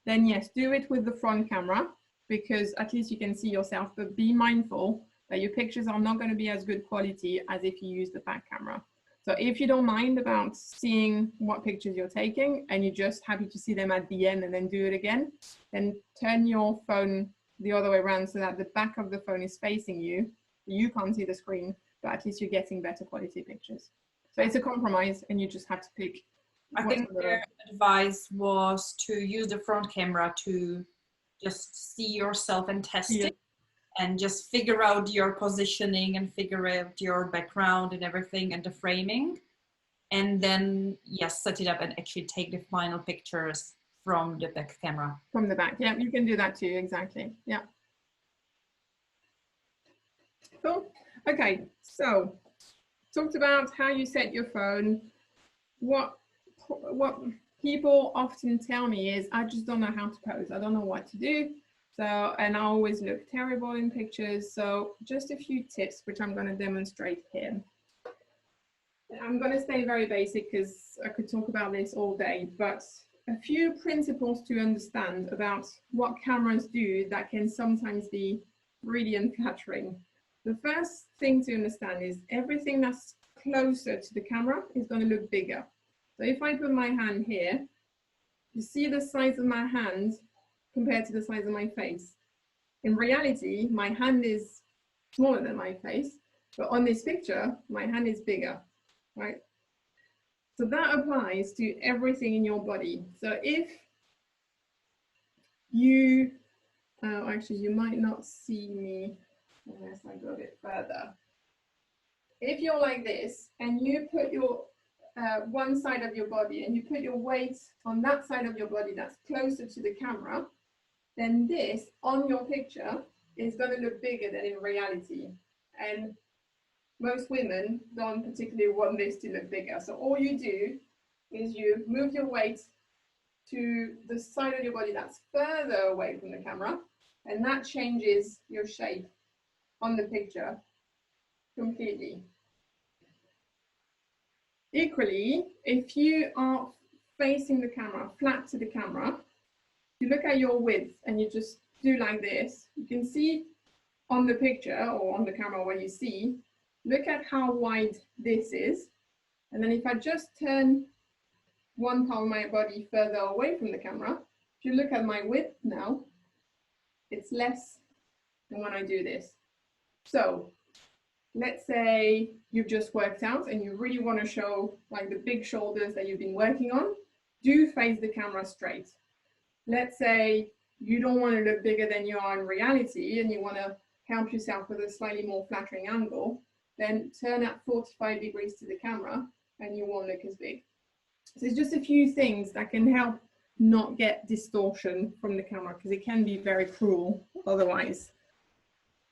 then yes, do it with the front camera, because at least you can see yourself, but be mindful that your pictures are not going to be as good quality as if you use the back camera. So if you don't mind about seeing what pictures you're taking and you're just happy to see them at the end and then do it again, then turn your phone the other way around so that the back of the phone is facing you. You can't see the screen, but at least you're getting better quality pictures. So it's a compromise, and you just have to pick. I think their advice was to use the front camera to just see yourself and test it, and just figure out your positioning and figure out your background and everything and the framing. And then, yes, set it up and actually take the final pictures from the back camera. From the back, yeah, you can do that too, exactly, yeah. Cool. Okay, so talked about how you set your phone. What people often tell me is, I just don't know how to pose. I don't know what to do. So, and I always look terrible in pictures. So just a few tips, which I'm going to demonstrate here. I'm going to stay very basic because I could talk about this all day, but a few principles to understand about what cameras do that can sometimes be really unflattering. The first thing to understand is everything that's closer to the camera is going to look bigger. So if I put my hand here, you see the size of my hand compared to the size of my face. In reality, my hand is smaller than my face, but on this picture, my hand is bigger, right? So that applies to everything in your body. So if you, actually, you might not see me unless I go a bit further. if you're like this and you put your one side of your body and you put your weight on that side of your body that's closer to the camera, then this on your picture is going to look bigger than in reality. And most women don't particularly want this to look bigger. So all you do is you move your weight to the side of your body that's further away from the camera, and that changes your shape on the picture completely. Equally, if you are facing the camera, flat to the camera, you look at your width and you just do like this, you can see on the picture or on the camera where you see, look at how wide this is. And then if I just turn one part of my body further away from the camera, if you look at my width now, it's less than when I do this. So let's say you've just worked out and you really want to show like the big shoulders that you've been working on, do face the camera straight. Let's say you don't want to look bigger than you are in reality and you want to help yourself with a slightly more flattering angle, then turn at 45 degrees to the camera and you won't look as big. So there's just a few things that can help not get distortion from the camera, because it can be very cruel otherwise.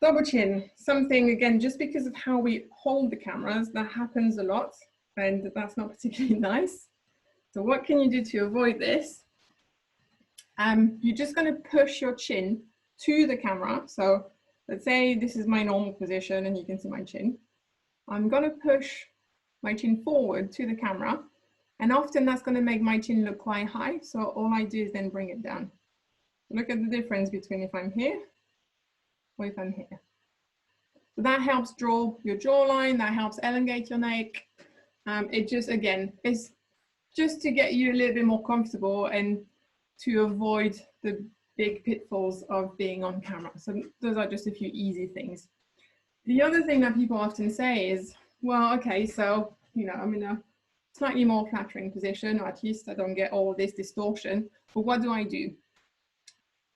Double chin, something again, just because of how we hold the cameras, that happens a lot and that's not particularly nice. So what can you do to avoid this? You're just going to push your chin to the camera. So let's say this is my normal position and you can see my chin. I'm going to push my chin forward to the camera, and often that's going to make my chin look quite high. So all I do is then bring it down. Look at the difference between if I'm here or if I'm here. So that helps draw your jawline, that helps elongate your neck. It just, again, is just to get you a little bit more comfortable and to avoid the big pitfalls of being on camera. So those are just a few easy things. The other thing that people often say is, well, okay, so, you know, I'm in a slightly more flattering position, or at least I don't get all this distortion, but what do I do?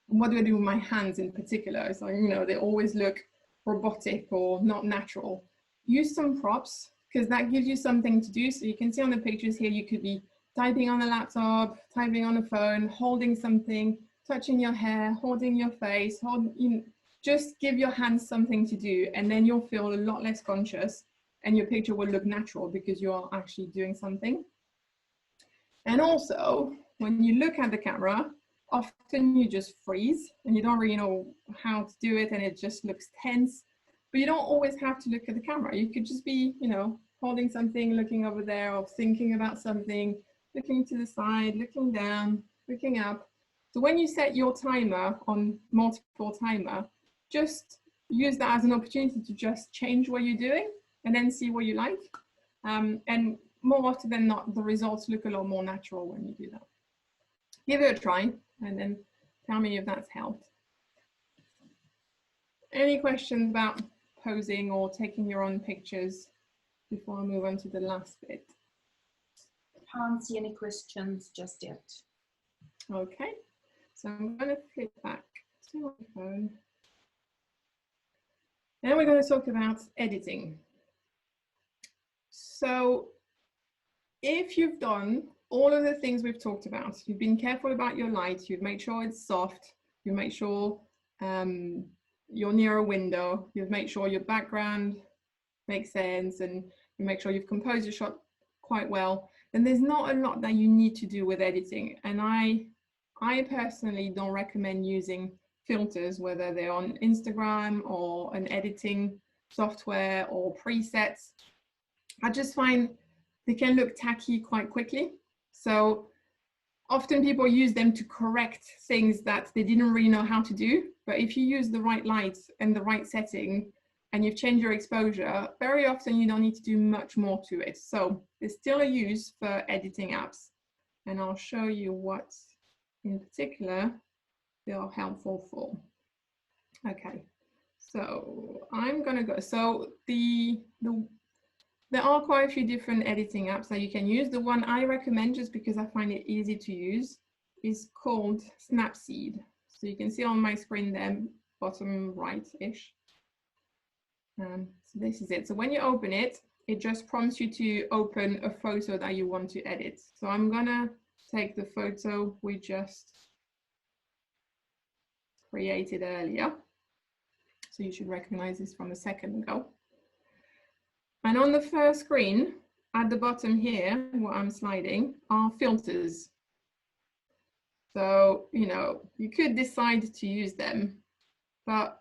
And what do I do with my hands in particular? So, you know, they always look robotic or not natural. Use some props, because that gives you something to do. So you can see on the pictures here, you could be typing on a laptop, typing on a phone, holding something, touching your hair, holding your face, just give your hands something to do, and then you'll feel a lot less conscious and your picture will look natural because you're actually doing something. And also, when you look at the camera, often you just freeze and you don't really know how to do it and it just looks tense, but you don't always have to look at the camera. You could just be, you know, holding something, looking over there, or thinking about something, looking to the side, looking down, looking up. So when you set your timer on multiple timer, just use that as an opportunity to just change what you're doing and then see what you like. And more often than not, the results look a lot more natural when you do that. Give it a try and then tell me if that's helped. Any questions about posing or taking your own pictures before I move on to the last bit? Can't see any questions just yet. Okay, so I'm going to flip back to my phone. Now we're going to talk about editing. So if you've done all of the things we've talked about, you've been careful about your light, you've made sure it's soft, you make sure you're near a window, you've made sure your background makes sense, and you make sure you've composed your shot quite well, then there's not a lot that you need to do with editing. And I personally don't recommend using filters, whether they're on Instagram or an editing software or presets. I just find they can look tacky quite quickly. So often people use them to correct things that they didn't really know how to do. But if you use the right light and the right setting and you've changed your exposure, very often you don't need to do much more to it. So there's still a use for editing apps. And I'll show you what in particular they are helpful for. Okay, so I'm gonna go. So there are quite a few different editing apps that you can use. The one I recommend, just because I find it easy to use, is called Snapseed. So you can see on my screen there, bottom right-ish. So this is it. So when you open it, it just prompts you to open a photo that you want to edit. So I'm gonna take the photo we just created earlier. So you should recognize this from a second ago. And on the first screen, at the bottom here, what I'm sliding are filters. So, you know, you could decide to use them, but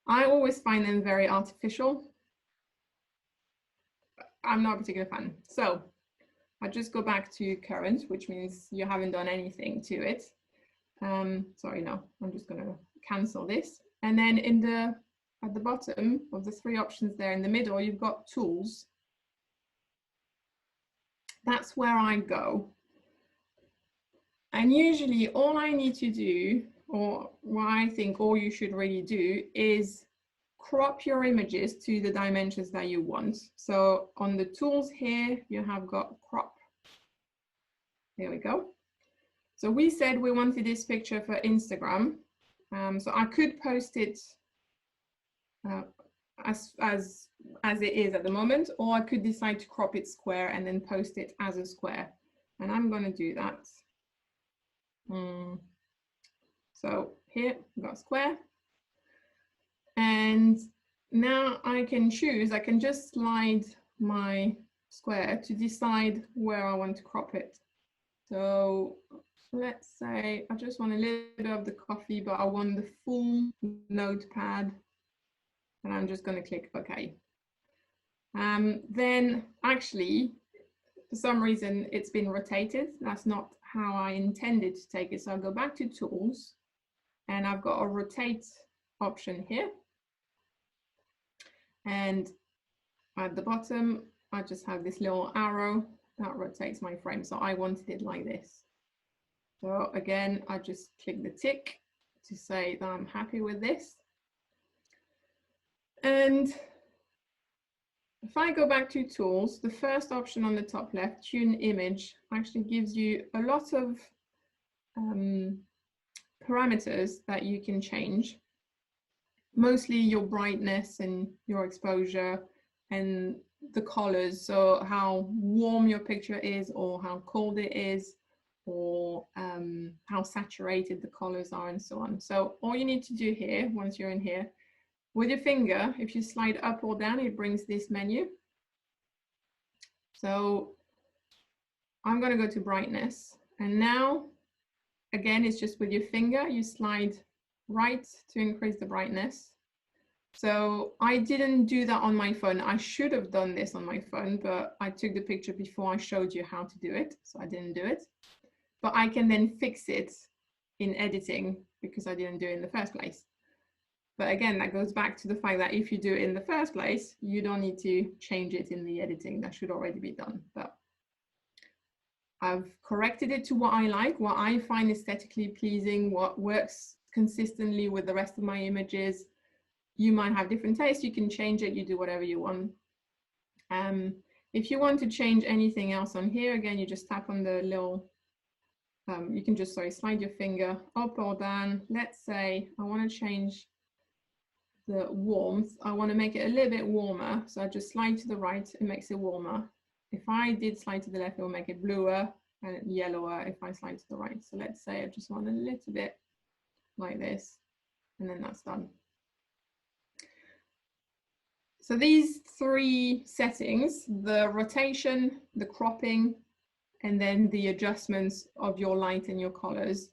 I always find them very artificial. I'm not a particular fan. So I just go back to current, which means you haven't done anything to it. Sorry, no, I'm just going to cancel this. And then at the bottom of the three options there in the middle, you've got tools. That's where I go. And usually all I need to do, or what I think all you should really do, is crop your images to the dimensions that you want. So on the tools here, you have got crop. There we go. So we said we wanted this picture for Instagram. So I could post it as it is at the moment, or I could decide to crop it square and then post it as a square. And I'm going to do that. So here we've got square. And now I can choose, I can just slide my square to decide where I want to crop it. So let's say I just want a little bit of the coffee, but I want the full notepad. And I'm just going to click OK. Then actually, for some reason, it's been rotated. That's not how I intended to take it. So I'll go back to Tools, and I've got a rotate option here. And at the bottom, I just have this little arrow that rotates my frame. So I wanted it like this. So again, I just click the tick to say that I'm happy with this. And if I go back to tools, the first option on the top left, tune image, actually gives you a lot of parameters that you can change. Mostly your brightness and your exposure and the colors. So how warm your picture is or how cold it is, or how saturated the colors are and so on. So all you need to do here, once you're in here, with your finger, if you slide up or down, it brings this menu. So I'm going to go to brightness. And now, again, it's just with your finger, you slide right to increase the brightness. So I didn't do that on my phone. I should have done this on my phone, but I took the picture before I showed you how to do it. So I didn't do it. But I can then fix it in editing because I didn't do it in the first place. But again, that goes back to the fact that if you do it in the first place, you don't need to change it in the editing. That should already be done. But I've corrected it to what I like, what I find aesthetically pleasing, what works consistently with the rest of my images. You might have different tastes. You can change it. You do whatever you want. If you want to change anything else on here, again, you just tap on the little, you can just, slide your finger up or down. Let's say I want to change the warmth. I want to make it a little bit warmer. So I just slide to the right, it makes it warmer. If I did slide to the left, it will make it bluer and yellower if I slide to the right. So let's say I just want a little bit like this, and then that's done. So these three settings, the rotation, the cropping, and then the adjustments of your light and your colors,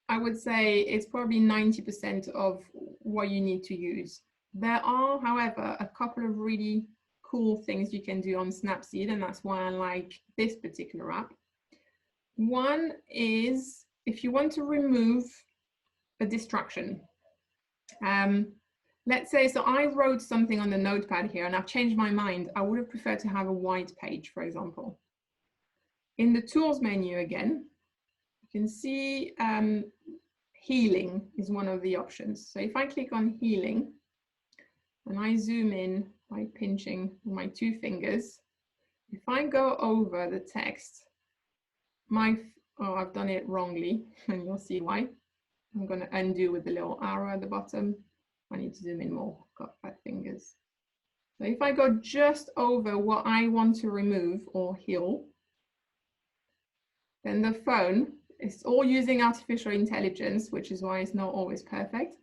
I would say it's probably 90% of what you need to use. There are, however, a couple of really cool things you can do on Snapseed, and that's why I like this particular app. One is if you want to remove a distraction. Let's say, so I wrote something on the notepad here and I've changed my mind. I would have preferred to have a white page, for example. In the tools menu again, you can see healing is one of the options. So if I click on healing and I zoom in by pinching my two fingers, if I go over the text, I've done it wrongly and you'll see why. I'm going to undo with the little arrow at the bottom. I need to zoom in more, got fat fingers. So if I go just over what I want to remove or heal, then the phone is all using artificial intelligence, which is why it's not always perfect,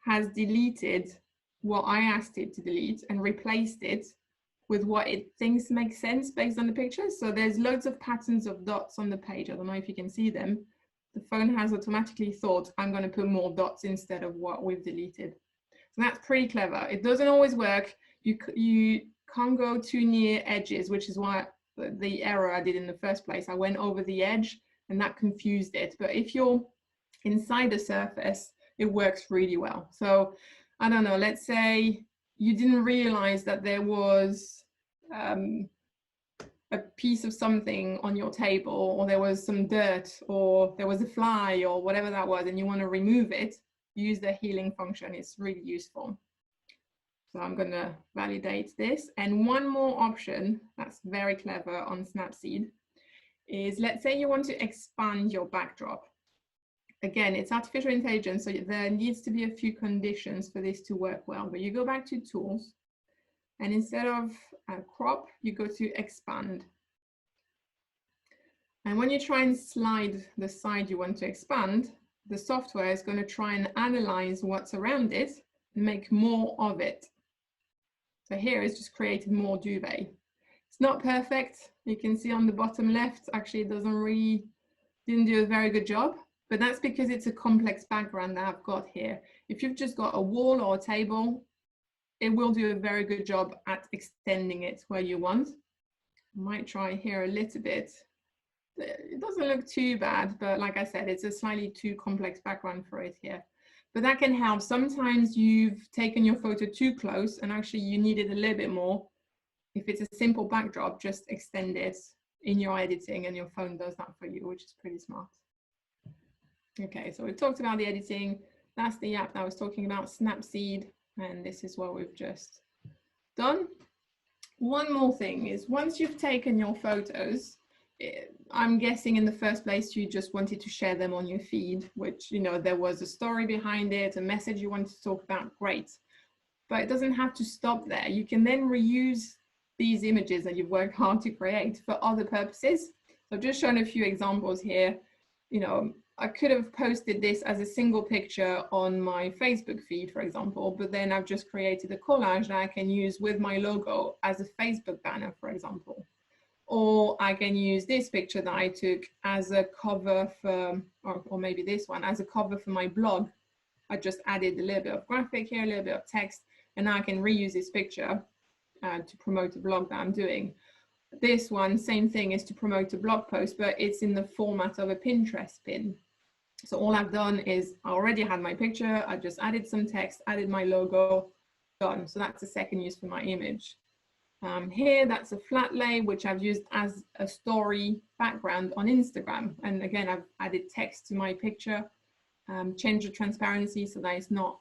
has deleted what I asked it to delete and replaced it with what it thinks makes sense based on the pictures. So there's loads of patterns of dots on the page. I don't know if you can see them. The phone has automatically thought, I'm going to put more dots instead of what we've deleted. So that's pretty clever. It doesn't always work. You can't go too near edges, which is why the error I did in the first place. I went over the edge and that confused it. But if you're inside the surface, it works really well. So I don't know, let's say you didn't realize that there was a piece of something on your table, or there was some dirt, or there was a fly, or whatever that was, and you want to remove it, use the healing function. It's really useful. So I'm going to validate this. And one more option that's very clever on Snapseed is, let's say you want to expand your backdrop. Again, it's artificial intelligence, so there needs to be a few conditions for this to work well. But you go back to tools, and instead of crop, you go to expand. And when you try and slide the side you want to expand, the software is going to try and analyze what's around it and make more of it. So here it's just created more duvet. It's not perfect. You can see on the bottom left, actually it didn't do a very good job, but that's because it's a complex background that I've got here. If you've just got a wall or a table, it will do a very good job at extending it where you want. I might try here a little bit. It doesn't look too bad, but like I said, it's a slightly too complex background for it here. But that can help. Sometimes you've taken your photo too close and actually you need it a little bit more. If it's a simple backdrop, just extend it in your editing and your phone does that for you, which is pretty smart. Okay, so we've talked about the editing. That's the app that I was talking about, Snapseed, and this is what we've just done. One more thing is, once you've taken your photos, I'm guessing in the first place you just wanted to share them on your feed, which, you know, there was a story behind it, a message you wanted to talk about, great. But it doesn't have to stop there. You can then reuse these images that you've worked hard to create for other purposes. So I've just shown a few examples here. You know, I could have posted this as a single picture on my Facebook feed, for example, but then I've just created a collage that I can use with my logo as a Facebook banner, for example. Or I can use this picture that I took as a cover for, or maybe this one, as a cover for my blog. I just added a little bit of graphic here, a little bit of text, and now I can reuse this picture to promote a blog that I'm doing. This one, same thing, is to promote a blog post, but it's in the format of a Pinterest pin. So all I've done is I already had my picture, I just added some text, added my logo, done. So that's a second use for my image. Here, that's a flat lay, which I've used as a story background on Instagram. And again, I've added text to my picture, changed the transparency so that it's not,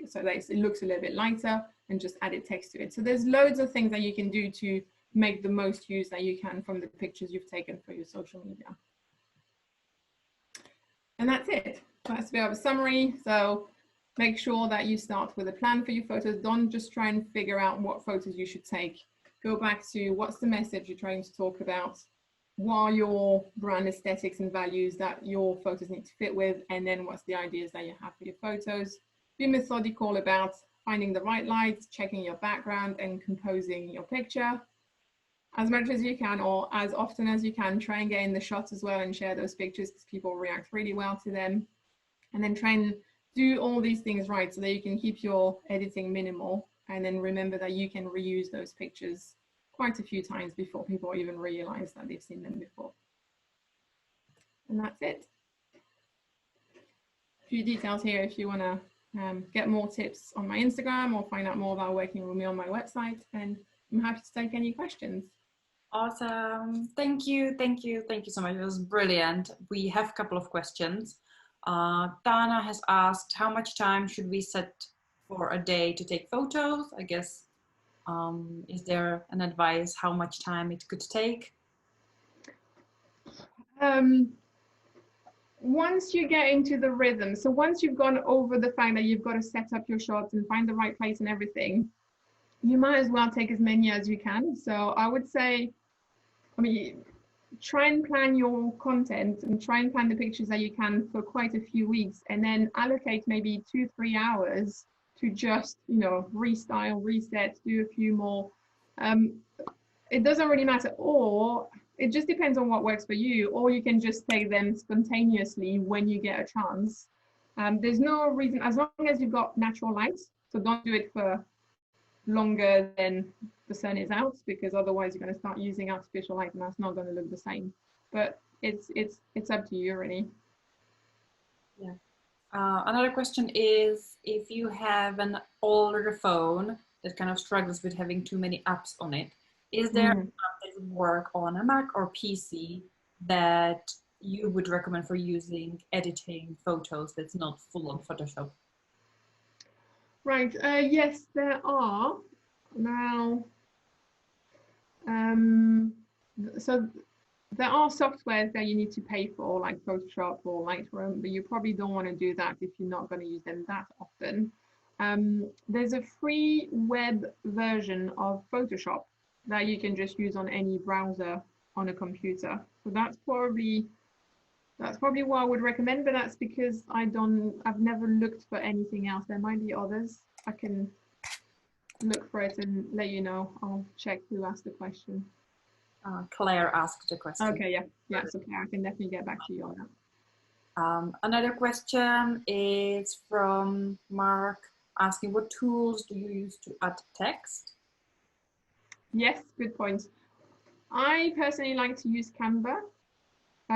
so that it looks a little bit lighter, and just added text to it. So there's loads of things that you can do to make the most use that you can from the pictures you've taken for your social media. And that's it. That's a bit of a summary. So make sure that you start with a plan for your photos. Don't just try and figure out what photos you should take. Go back to what's the message you're trying to talk about, what are your brand aesthetics and values that your photos need to fit with, and then what's the ideas that you have for your photos. Be methodical about finding the right light, checking your background, and composing your picture as much as you can, or as often as you can. Try and get in the shots as well and share those pictures because people react really well to them. And then try and do all these things right so that you can keep your editing minimal, and then remember that you can reuse those pictures quite a few times before people even realize that they've seen them before. And that's it. A few details here if you want to get more tips on my Instagram or find out more about working with me on my website, and I'm happy to take any questions. Awesome. Thank you so much. It was brilliant. We have a couple of questions. Dana has asked, how much time should we set for a day to take photos? I guess, is there an advice how much time it could take? Once you get into the rhythm, so once you've gone over the fact that you've got to set up your shots and find the right place and everything, you might as well take as many as you can. So I would say, I mean, try and plan your content and try and plan the pictures that you can for quite a few weeks, and then allocate maybe 2-3 hours to just, you know, restyle, reset, do a few more. Um, it doesn't really matter, or it just depends on what works for you, or you can just take them spontaneously when you get a chance. There's no reason, as long as you've got natural light, so don't do it for longer than the sun is out, because otherwise you're going to start using artificial light and that's not going to look the same. But it's up to you, really. Yeah. Another question is, if you have an older phone that kind of struggles with having too many apps on it, is there an app that would work on a Mac or PC that you would recommend for using editing photos that's not full on Photoshop? Right. Yes, there are. Now, so there are softwares that you need to pay for, like Photoshop or Lightroom, but you probably don't want to do that if you're not going to use them that often. There's a free web version of Photoshop that you can just use on any browser on a computer. So that's probably what I would recommend, but that's because I've never looked for anything else. There might be others. I can look for it and let you know. I'll check who asked the question. Claire asked a question. Okay, yeah. So Claire, I can definitely get back to you on that. Another question is from Mark, asking, what tools do you use to add text? Yes, good point. I personally like to use Canva.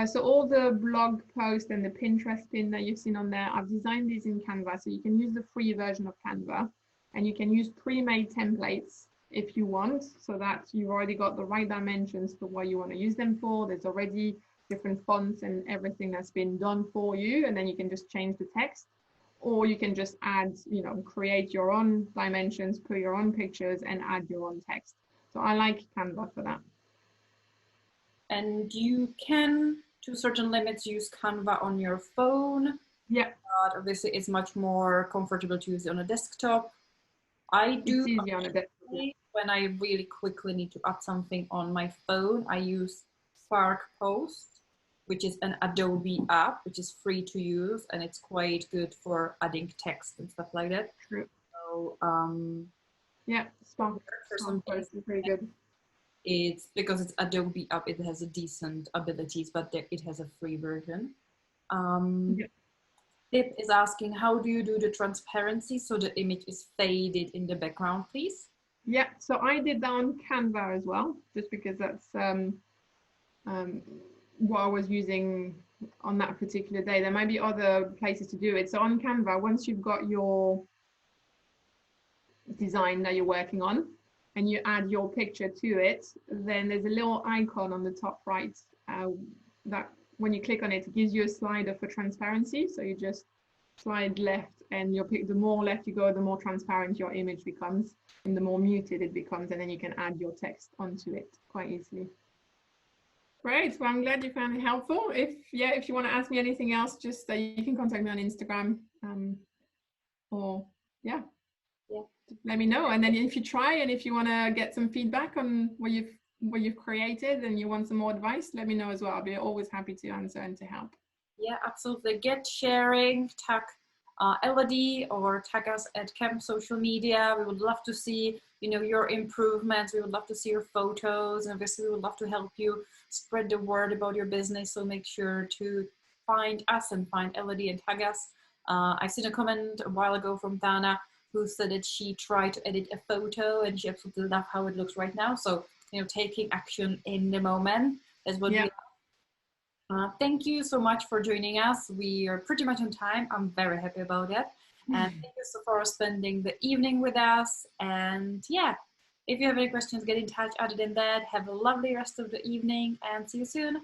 So all the blog posts and the Pinterest pin that you've seen on there, I've designed these in Canva. So you can use the free version of Canva, and you can use pre-made templates if you want, so that you've already got the right dimensions for what you want to use them for. There's already different fonts and everything that's been done for you, and then you can just change the text. Or you can just add, you know, create your own dimensions, put your own pictures, and add your own text. So I like Canva for that. And you can, to certain limits, use Canva on your phone. Yeah. But obviously it's much more comfortable to use it on a desktop. I do. It's easy on a desktop. When I really quickly need to add something on my phone, I use Spark Post, which is an Adobe app, which is free to use, and it's quite good for adding text and stuff like that. True. So yeah, Spark Post is very good. It's because it's Adobe app, it has a decent abilities, but it has a free version. Yeah. Pip is asking, how do you do the transparency so the image is faded in the background, please? Yeah, so I did that on Canva as well, just because that's what I was using on that particular day. There might be other places to do it. So on Canva, once you've got your design that you're working on and you add your picture to it, then there's a little icon on the top right that when you click on it, it gives you a slider for transparency. So you just slide left, and the more left you go, the more transparent your image becomes, and the more muted it becomes, and then you can add your text onto it quite easily. Great. Well, I'm glad you found it helpful. If you want to ask me anything else, just you can contact me on Instagram, or let me know. And then if you try, and if you want to get some feedback on what you've created and you want some more advice, let me know as well. I'll be always happy to answer and to help. Yeah, absolutely. Get sharing, tag Elodie or tag us at Camp social media. We would love to see, you know, your improvements. We would love to see your photos, and obviously we would love to help you spread the word about your business. So make sure to find us and find Elodie and tag us. I've seen a comment a while ago from Dana who said that she tried to edit a photo and she absolutely loved how it looks right now. So, you know, taking action in the moment is what we thank you so much for joining us. We are pretty much on time. I'm very happy about it. And thank you so for spending the evening with us. And yeah, if you have any questions, get in touch. Other than that, have a lovely rest of the evening and see you soon.